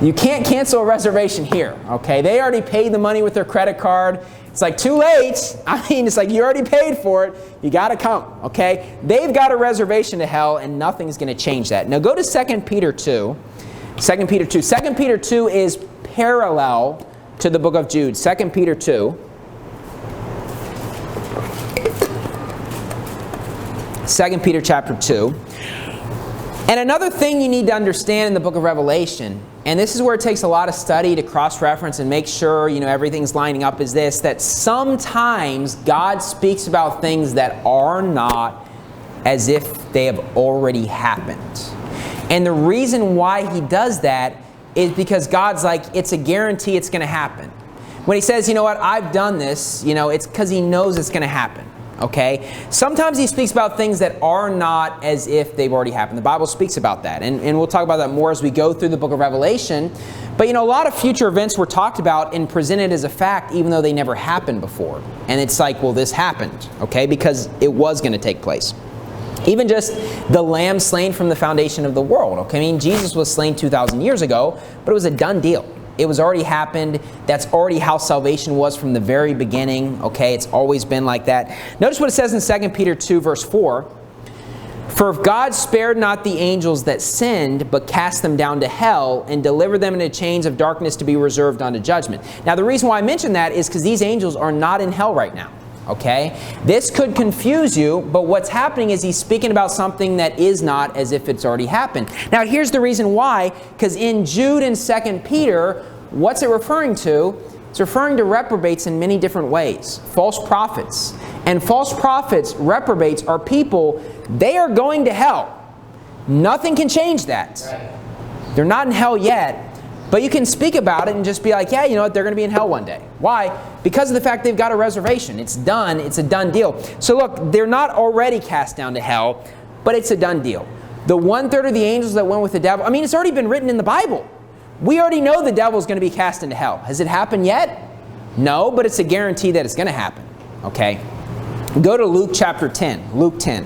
You can't cancel a reservation here. Okay, they already paid the money with their credit card. It's like too late. It's like you already paid for it. You got to come, okay? They've got a reservation to hell, and nothing's going to change that. Now go to 2 Peter 2. 2 Peter 2. 2 Peter 2 is parallel to the book of Jude. 2 Peter 2. 2 Peter chapter 2. And another thing you need to understand in the book of Revelation, and this is where it takes a lot of study to cross-reference and make sure everything's lining up, is this, that sometimes God speaks about things that are not as if they have already happened. And the reason why he does that is because God's like, it's a guarantee it's going to happen. When he says, I've done this, it's because he knows it's going to happen. Okay? Sometimes he speaks about things that are not as if they've already happened. The Bible speaks about that. And we'll talk about that more as we go through the book of Revelation. But a lot of future events were talked about and presented as a fact even though they never happened before. And it's like, well, this happened. Okay? Because it was going to take place. Even just the lamb slain from the foundation of the world. Okay? Jesus was slain 2,000 years ago, but it was a done deal. It was already happened. That's already how salvation was from the very beginning. Okay, it's always been like that. Notice what it says in 2 Peter 2 verse 4. For if God spared not the angels that sinned, but cast them down to hell, and delivered them into chains of darkness to be reserved unto judgment. Now the reason why I mention that is because these angels are not in hell right now. Okay? This could confuse you, but what's happening is he's speaking about something that is not as if it's already happened. Now here's the reason why, because in Jude and 2 Peter, what's it referring to? It's referring to reprobates in many different ways. False prophets. And false prophets, reprobates, are people, they are going to hell. Nothing can change that. They're not in hell yet, but you can speak about it and just be like, yeah, you know what, they're going to be in hell one day. Why? Because of the fact they've got a reservation. It's done. It's a done deal. So look, they're not already cast down to hell, but it's a done deal. The 1/3 of the angels that went with the devil, I mean, it's already been written in the Bible. We already know the devil is going to be cast into hell. Has it happened yet? No, but it's a guarantee that it's going to happen. Okay? Go to Luke chapter 10. Luke 10.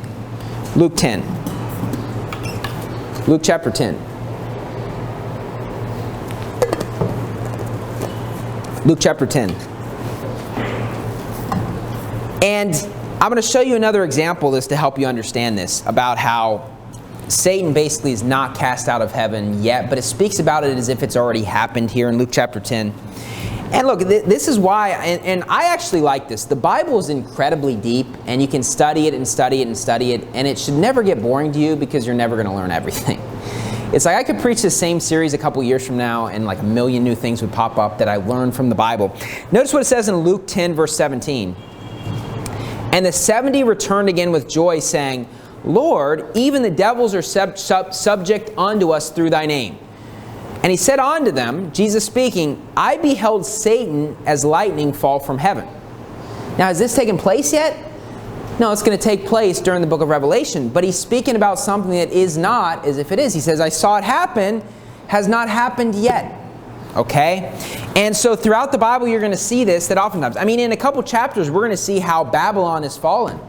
Luke 10. Luke chapter 10. Luke chapter 10. And I'm going to show you another example of this to help you understand this, about how Satan basically is not cast out of heaven yet, but it speaks about it as if it's already happened here in Luke chapter 10. And look, this is why, and I actually like this. The Bible is incredibly deep, and you can study it and study it and study it, and it should never get boring to you because you're never going to learn everything. It's like I could preach the same series a couple years from now, and like a million new things would pop up that I learned from the Bible. Notice what it says in Luke 10, verse 17. And the 70 returned again with joy, saying, Lord, even the devils are subject unto us through thy name. And he said unto them, Jesus speaking, I beheld Satan as lightning fall from heaven. Now, has this taken place yet? No, it's going to take place during the book of Revelation. But he's speaking about something that is not as if it is. He says, I saw it happen, has not happened yet. Okay? And so throughout the Bible, you're going to see this, that oftentimes, I mean, in a couple chapters, we're going to see how Babylon is fallen,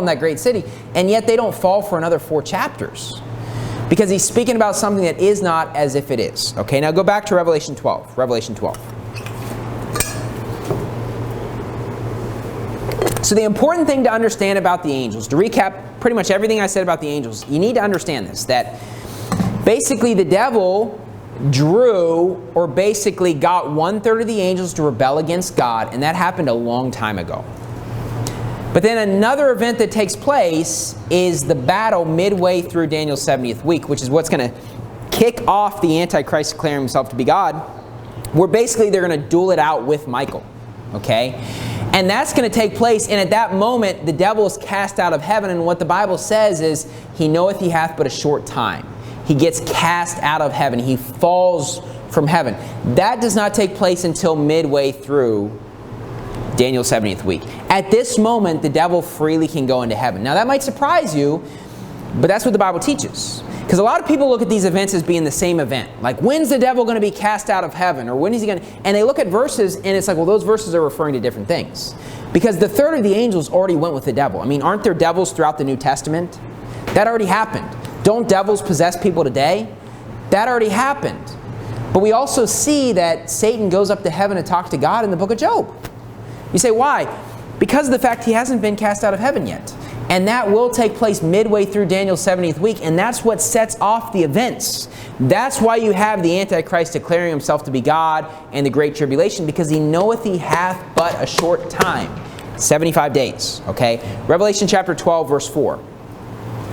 that great city, and yet they don't fall for another 4 chapters. Because he's speaking about something that is not as if it is. Okay, now go back to Revelation 12. Revelation 12. So the important thing to understand about the angels, to recap pretty much everything I said about the angels, you need to understand this, that basically the devil drew, or basically got 1/3 of the angels to rebel against God, and that happened a long time ago. But then another event that takes place is the battle midway through Daniel's 70th week, which is what's going to kick off the Antichrist declaring himself to be God, where basically they're going to duel it out with Michael. Okay? And that's going to take place, and at that moment, the devil is cast out of heaven, and what the Bible says is, he knoweth he hath but a short time. He gets cast out of heaven. He falls from heaven. That does not take place until midway through Daniel's 70th week. At this moment, the devil freely can go into heaven. Now, that might surprise you, but that's what the Bible teaches. Because a lot of people look at these events as being the same event. Like, when's the devil going to be cast out of heaven? Or when is he going to... And they look at verses, and it's like, well, those verses are referring to different things. Because the 1/3 of the angels already went with the devil. I mean, aren't there devils throughout the New Testament? That already happened. Don't devils possess people today? That already happened. But we also see that Satan goes up to heaven to talk to God in the book of Job. You say, why? Because of the fact he hasn't been cast out of heaven yet. And that will take place midway through Daniel's 70th week, and that's what sets off the events. That's why you have the Antichrist declaring himself to be God and the Great Tribulation, because he knoweth he hath but a short time. 75 days. Okay? Revelation chapter 12, verse 4.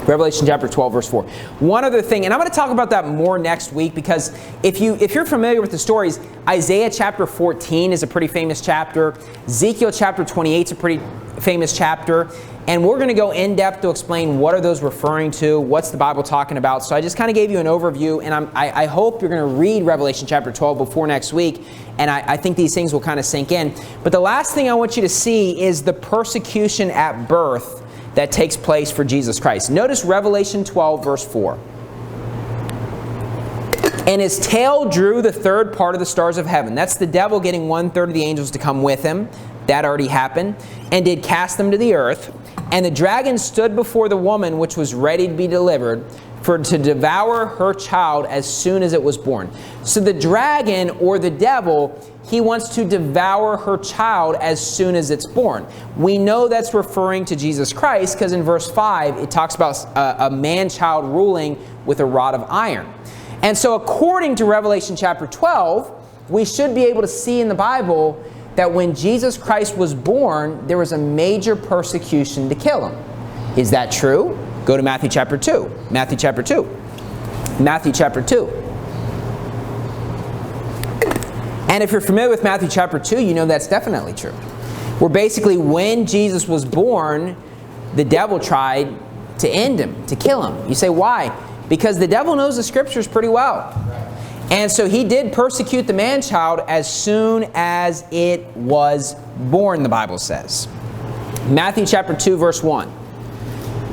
Revelation chapter 12, verse 4. One other thing, and I'm going to talk about that more next week, because if you're familiar with the stories, Isaiah chapter 14 is a pretty famous chapter. Ezekiel chapter 28 is a pretty famous chapter. And we're going to go in depth to explain what are those referring to, what's the Bible talking about. So I just kind of gave you an overview, and I hope you're going to read Revelation chapter 12 before next week, and I think these things will kind of sink in. But the last thing I want you to see is the persecution at birth that takes place for Jesus Christ. Notice Revelation 12, verse 4. And his tail drew the 3rd part of the stars of heaven. That's the devil getting 1/3 of the angels to come with him. That already happened. And did cast them to the earth. And the dragon stood before the woman which was ready to be delivered, to devour her child as soon as it was born. So the dragon, or the devil, he wants to devour her child as soon as it's born. We know that's referring to Jesus Christ, because in verse 5, it talks about a man-child ruling with a rod of iron. And so according to Revelation chapter 12, we should be able to see in the Bible that when Jesus Christ was born, there was a major persecution to kill him. Is that true? Go to Matthew chapter 2. Matthew chapter 2. Matthew chapter 2. And if you're familiar with Matthew chapter 2, you know that's definitely true. Where basically when Jesus was born, the devil tried to end him, to kill him. You say, why? Because the devil knows the scriptures pretty well. And so he did persecute the man-child as soon as it was born, the Bible says. Matthew chapter 2, verse 1.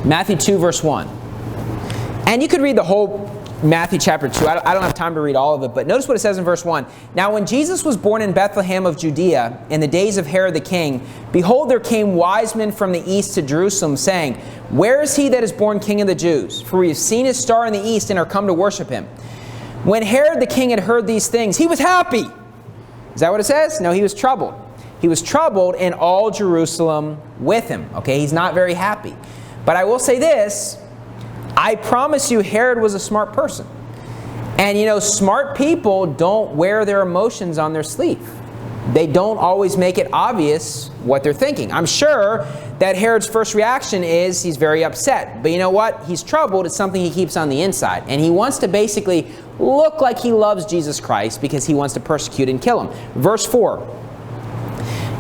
Matthew 2, verse 1. And you could read the whole Matthew chapter 2. I don't have time to read all of it, but notice what it says in verse 1. Now when Jesus was born in Bethlehem of Judea, in the days of Herod the king, behold, there came wise men from the east to Jerusalem, saying, Where is he that is born King of the Jews? For we have seen his star in the east and are come to worship him. When Herod the king had heard these things, he was happy. Is that what it says? No, he was troubled. He was troubled, and all Jerusalem with him. Okay, he's not very happy. But I will say this, I promise you Herod was a smart person. And you know, smart people don't wear their emotions on their sleeve. They don't always make it obvious what they're thinking. I'm sure that Herod's first reaction is he's very upset. But you know what? He's troubled. It's something he keeps on the inside. And he wants to basically look like he loves Jesus Christ because he wants to persecute and kill him. Verse 4.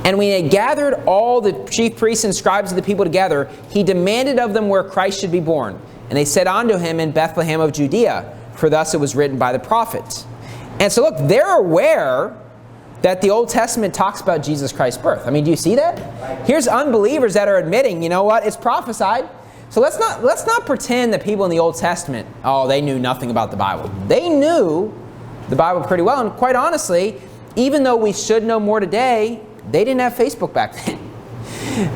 And when he had gathered all the chief priests and scribes of the people together, he demanded of them where Christ should be born. And they said unto him, In Bethlehem of Judea, for thus it was written by the prophet. And so look, they're aware that the Old Testament talks about Jesus Christ's birth. I mean, do you see that? Here's unbelievers that are admitting, you know what, it's prophesied. So let's not pretend that people in the Old Testament, oh, they knew nothing about the Bible. They knew the Bible pretty well. And quite honestly, even though we should know more today, they didn't have Facebook back then.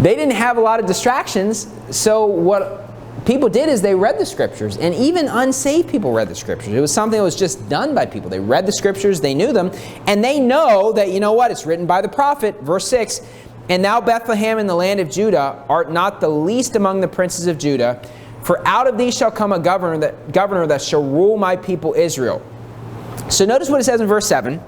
They didn't have a lot of distractions. So what people did is they read the scriptures, and even unsaved people read the scriptures. It was something that was just done by people. They read the scriptures, they knew them, and they know that, you know what, it's written by the prophet. Verse 6, And thou, Bethlehem, in the land of Judah, art not the least among the princes of Judah, for out of thee shall come a governor that shall rule my people Israel. So notice what it says in verse 7.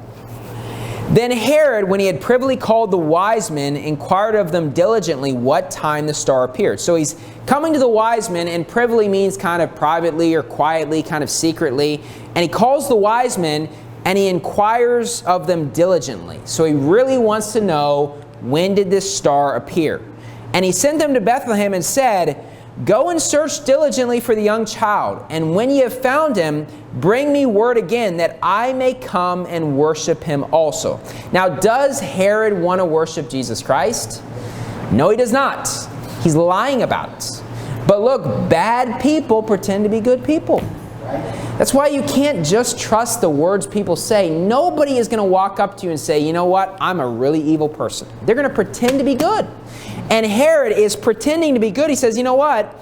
Then Herod, when he had privily called the wise men, inquired of them diligently what time the star appeared. So he's coming to the wise men, and privily means kind of privately or quietly, kind of secretly. And he calls the wise men, and he inquires of them diligently. So he really wants to know, when did this star appear? And he sent them to Bethlehem and said, Go and search diligently for the young child, and when ye have found him, bring me word again, that I may come and worship him also. Now, does Herod want to worship Jesus Christ? No, he does not. He's lying about it. But look, bad people pretend to be good people. That's why you can't just trust the words people say. Nobody is going to walk up to you and say, you know what, I'm a really evil person. They're going to pretend to be good. And Herod is pretending to be good. He says, you know what,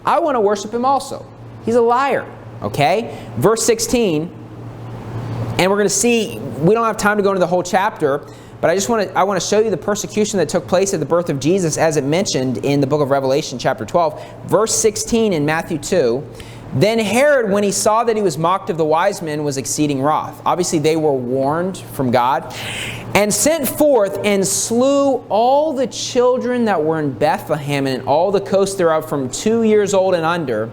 I want to worship him also. He's a liar. Okay? Verse 16, and we're going to see, we don't have time to go into the whole chapter, but I want to show you the persecution that took place at the birth of Jesus, as it mentioned in the book of Revelation chapter 12. Verse 16 in Matthew 2, Then Herod, when he saw that he was mocked of the wise men, was exceeding wroth. Obviously, they were warned from God. And sent forth and slew all the children that were in Bethlehem and in all the coast thereof from 2 years old and under,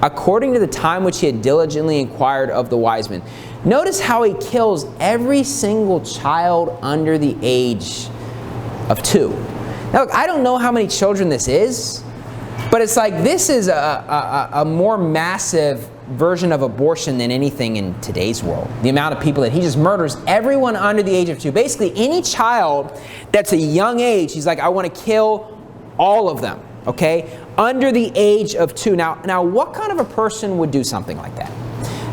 according to the time which he had diligently inquired of the wise men. Notice how he kills every single child under the age of 2. Now look, I don't know how many children this is, but it's like this is a more massive version of abortion than anything in today's world. The amount of people that he just murders, everyone under the age of 2. Basically, any child that's a young age, he's like, I want to kill all of them, okay? Under the age of 2. Now, what kind of a person would do something like that?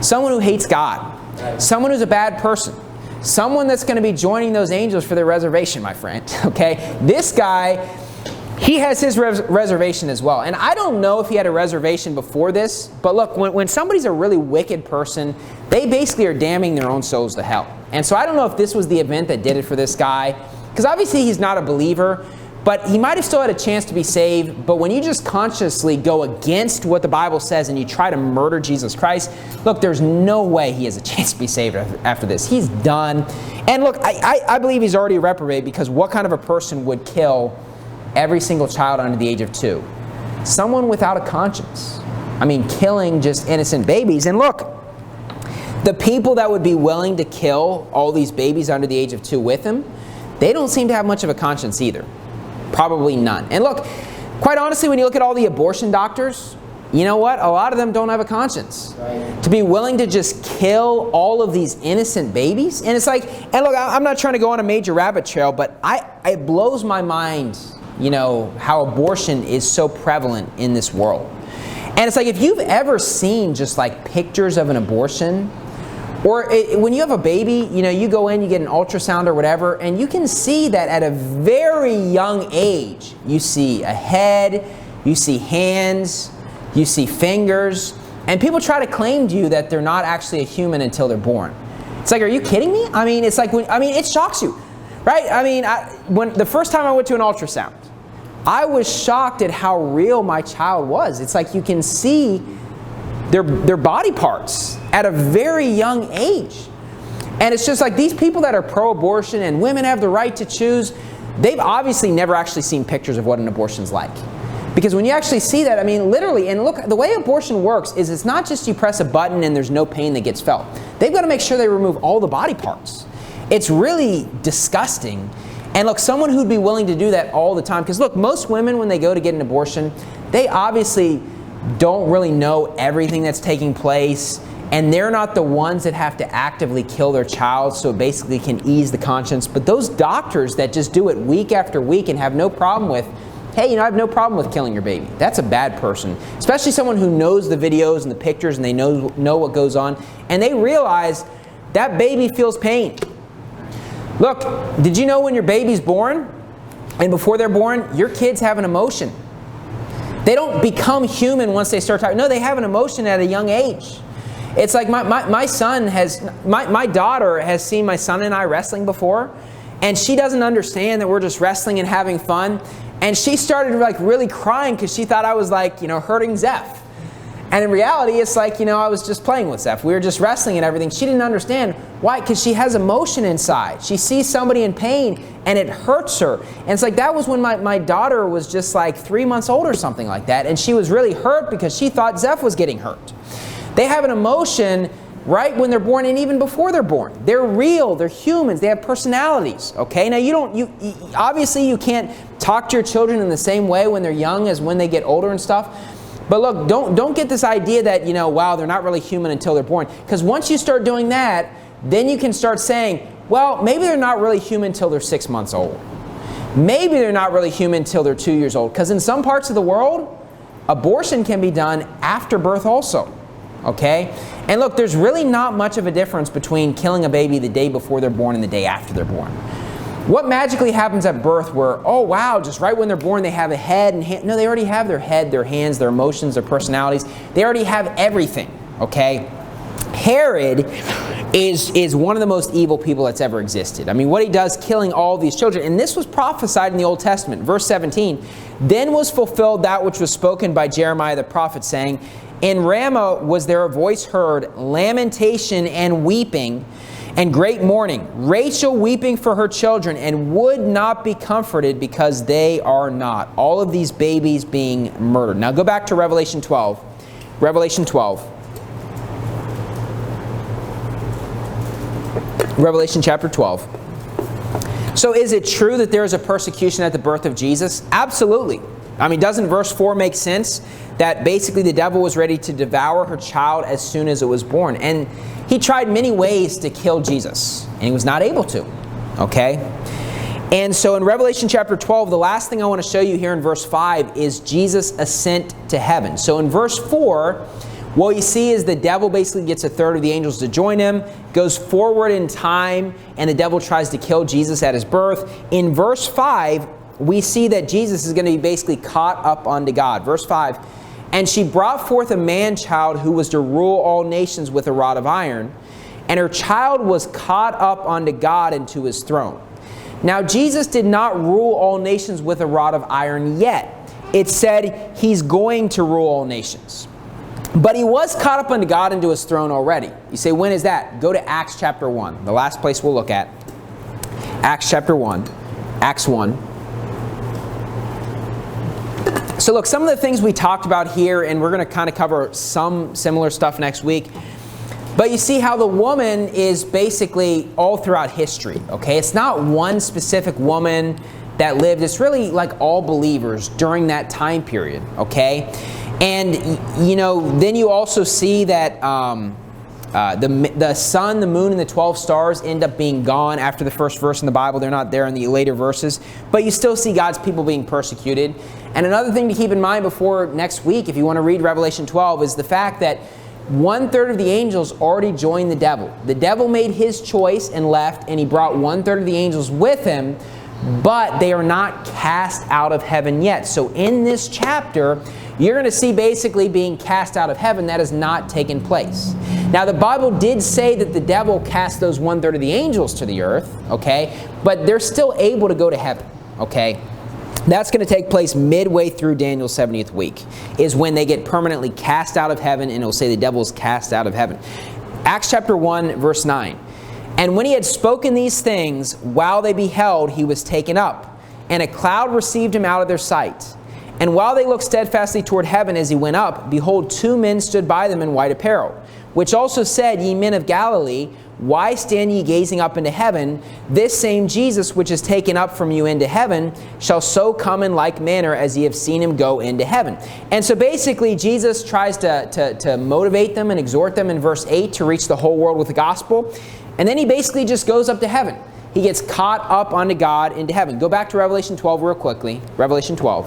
Someone who hates God. Someone who's a bad person. Someone that's going to be joining those angels for their reservation, my friend, okay? This guy, he has his reservation as well. And I don't know if he had a reservation before this, but look, when somebody's a really wicked person, they basically are damning their own souls to hell. And so I don't know if this was the event that did it for this guy, because obviously he's not a believer, but he might have still had a chance to be saved. But when you just consciously go against what the Bible says and you try to murder Jesus Christ, look, there's no way he has a chance to be saved after this. He's done. And look, I believe he's already a reprobate, because what kind of a person would kill every single child under the age of 2? Someone without a conscience. I mean, killing just innocent babies. And look, The people that would be willing to kill all these babies under the age of 2 with him, they don't seem to have much of a conscience either. Probably none. And look, quite honestly, when you look at all the abortion doctors, you know what? A lot of them don't have a conscience. Right. To be willing to just kill all of these innocent babies. And it's like, and look, I'm not trying to go on a major rabbit trail, but it blows my mind, you know, how abortion is so prevalent in this world. And it's like, if you've ever seen just like pictures of an abortion, or when you have a baby, you know, you go in, you get an ultrasound or whatever, and you can see that at a very young age, you see a head, you see hands, you see fingers, and people try to claim to you that they're not actually a human until they're born. It's like, are you kidding me? I mean, it's like, it shocks you, right? I mean, when the first time I went to an ultrasound, I was shocked at how real my child was. It's like you can see their body parts at a very young age. And it's just like these people that are pro-abortion and women have the right to choose, they've obviously never actually seen pictures of what an abortion's like. Because when you actually see that, I mean, literally, and look, the way abortion works is it's not just you press a button and there's no pain that gets felt. They've got to make sure they remove all the body parts. It's really disgusting. And look, someone who'd be willing to do that all the time, because look, most women, when they go to get an abortion, they obviously don't really know everything that's taking place, and they're not the ones that have to actively kill their child, so it basically can ease the conscience. But those doctors that just do it week after week and have no problem with, hey, you know, I have no problem with killing your baby. That's a bad person, especially someone who knows the videos and the pictures and they know what goes on, and they realize that baby feels pain. Look, did you know when your baby's born and before they're born, your kids have an emotion? They don't become human once they start talking. No, they have an emotion at a young age. It's like my son has, my daughter has seen my son and I wrestling before, and she doesn't understand that we're just wrestling and having fun. And she started like really crying because she thought I was like, you know, hurting Zeph. And in reality, it's like, you know, I was just playing with Zeph. We were just wrestling and everything. She didn't understand. Why? Because she has emotion inside. She sees somebody in pain and it hurts her. And it's like that was when my daughter was just like 3 months old or something like that. And she was really hurt because she thought Zeph was getting hurt. They have an emotion right when they're born and even before they're born. They're real. They're humans. They have personalities. Okay? Now obviously you can't talk to your children in the same way when they're young as when they get older and stuff. But look, don't get this idea that, you know, wow, they're not really human until they're born. Because once you start doing that, then you can start saying, well, maybe they're not really human until they're 6 months old. Maybe they're not really human until they're 2 years old. Because in some parts of the world, abortion can be done after birth also. Okay? And look, there's really not much of a difference between killing a baby the day before they're born and the day after they're born. What magically happens at birth where, oh wow, just right when they're born they have a head and hand? No, they already have their head, their hands, their emotions, their personalities. They already have everything, okay? Herod is one of the most evil people that's ever existed. I mean, what he does, killing all these children. And this was prophesied in the Old Testament. Verse 17, then was fulfilled that which was spoken by Jeremiah the prophet, saying, in Ramah was there a voice heard, lamentation and weeping, and great mourning, Rachel weeping for her children, and would not be comforted because they are not. All of these babies being murdered. Now go back to Revelation 12. Revelation 12. Revelation chapter 12. So is it true that there is a persecution at the birth of Jesus? Absolutely. I mean, doesn't verse 4 make sense? That basically the devil was ready to devour her child as soon as it was born. And he tried many ways to kill Jesus, and he was not able to. Okay? And so in Revelation chapter 12, the last thing I want to show you here in verse 5 is Jesus' ascent to heaven. So in verse 4, what you see is the devil basically gets a third of the angels to join him, goes forward in time, and the devil tries to kill Jesus at his birth. In verse 5, we see that Jesus is going to be basically caught up unto God. Verse 5, and she brought forth a man-child who was to rule all nations with a rod of iron, and her child was caught up unto God and to his throne. Now Jesus did not rule all nations with a rod of iron yet. It said he's going to rule all nations. But he was caught up unto God and to his throne already. You say, when is that? Go to Acts chapter 1, the last place we'll look at. Acts chapter 1, Acts 1. So look, some of the things we talked about here, and we're going to kind of cover some similar stuff next week. But you see how the woman is basically all throughout history, okay? It's not one specific woman that lived. It's really like all believers during that time period, okay? And, you know, then you also see that the sun, the moon, and the 12 stars end up being gone after the first verse in the Bible. They're not there in the later verses. But you still see God's people being persecuted. And another thing to keep in mind before next week, if you want to read Revelation 12, is the fact that 1/3 of the angels already joined the devil. The devil made his choice and left, and he brought 1/3 of the angels with him, but they are not cast out of heaven yet. So in this chapter, you're going to see basically being cast out of heaven. That has not taken place. Now, the Bible did say that the devil cast those 1/3 of the angels to the earth, okay? But they're still able to go to heaven, okay? That's going to take place midway through Daniel's 70th week, is when they get permanently cast out of heaven, and it'll say the devil is cast out of heaven. Acts chapter 1, verse 9. And when he had spoken these things, while they beheld, he was taken up, and a cloud received him out of their sight. And while they looked steadfastly toward heaven as he went up, behold, 2 men stood by them in white apparel, which also said, Ye men of Galilee, why stand ye gazing up into heaven? This same Jesus which is taken up from you into heaven shall so come in like manner as ye have seen him go into heaven. And so basically Jesus tries to motivate them and exhort them in verse 8 to reach the whole world with the gospel. And then he basically just goes up to heaven. He gets caught up unto God into heaven. Go back to Revelation 12 real quickly. Revelation 12.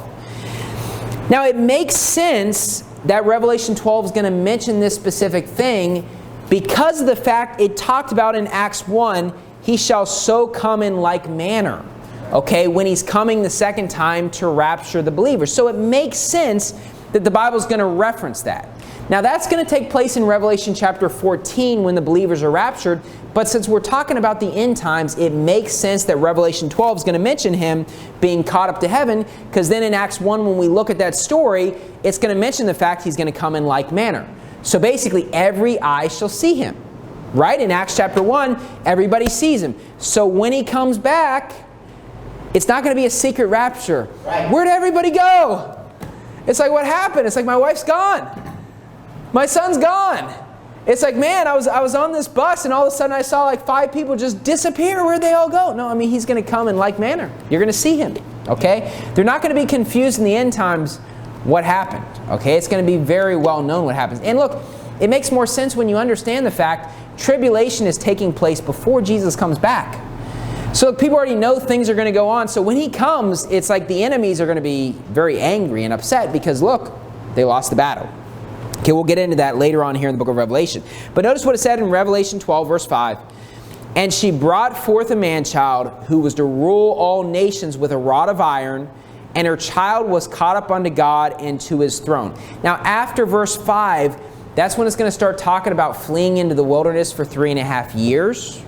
Now it makes sense that Revelation 12 is going to mention this specific thing because of the fact it talked about in Acts 1, he shall so come in like manner, okay, when he's coming the second time to rapture the believers. So it makes sense that the Bible is going to reference that. Now that's going to take place in Revelation chapter 14 when the believers are raptured, but since we're talking about the end times, it makes sense that Revelation 12 is going to mention him being caught up to heaven, because then in Acts 1 when we look at that story, it's going to mention the fact he's going to come in like manner. So basically every eye shall see him, right? In Acts chapter 1, everybody sees him. So when he comes back, it's not going to be a secret rapture. Right. Where'd everybody go? It's like, what happened? It's like, my wife's gone. My son's gone. It's like, man, I was on this bus and all of a sudden I saw like 5 people just disappear. Where'd they all go? No, I mean, he's going to come in like manner. You're going to see him, okay? They're not going to be confused in the end times what happened, okay? It's going to be very well known what happens. And look, it makes more sense when you understand the fact tribulation is taking place before Jesus comes back. So people already know things are going to go on. So when he comes, it's like the enemies are going to be very angry and upset because, look, they lost the battle. Okay, we'll get into that later on here in the book of Revelation. But notice what it said in Revelation 12, verse 5. And she brought forth a man-child who was to rule all nations with a rod of iron, and her child was caught up unto God and to his throne. Now, after verse 5, that's when it's going to start talking about fleeing into the wilderness for 3.5 years,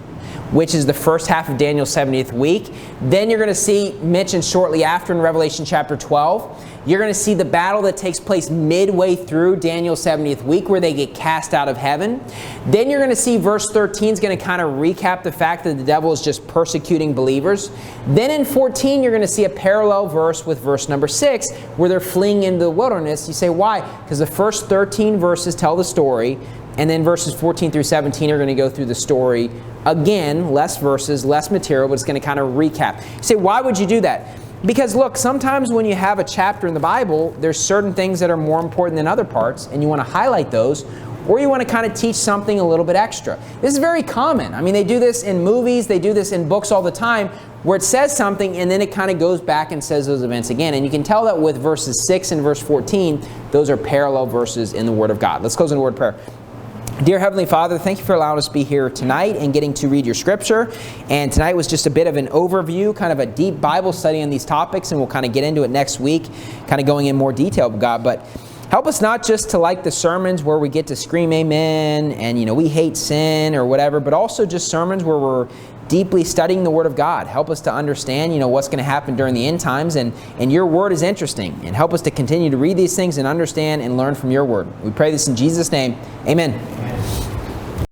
which is the first half of Daniel's 70th week. Then you're going to see mentioned shortly after in Revelation chapter 12. You're going to see the battle that takes place midway through Daniel's 70th week where they get cast out of heaven. Then you're going to see verse 13 is going to kind of recap the fact that the devil is just persecuting believers. Then in 14 you're going to see a parallel verse with verse number 6 where they're fleeing into the wilderness. You say, why? Because the first 13 verses tell the story, and then verses 14 through 17 are going to go through the story again, less verses, less material, but it's going to kind of recap. You say, why would you do that? Because look, sometimes when you have a chapter in the Bible, there's certain things that are more important than other parts, and you want to highlight those, or you want to kind of teach something a little bit extra. This is very common. I mean, they do this in movies, they do this in books all the time, where it says something, and then it kind of goes back and says those events again. And you can tell that with verses 6 and verse 14, those are parallel verses in the Word of God. Let's close in a word of prayer. Dear Heavenly Father, thank you for allowing us to be here tonight and getting to read your scripture. And tonight was just a bit of an overview, kind of a deep Bible study on these topics, and we'll kind of get into it next week, kind of going in more detail, God. But help us not just to like the sermons where we get to scream amen and, you know, we hate sin or whatever, but also just sermons where we're deeply studying the Word of God. Help us to understand, you know, what's going to happen during the end times, and your Word is interesting. And help us to continue to read these things and understand and learn from your Word. We pray this in Jesus' name. Amen.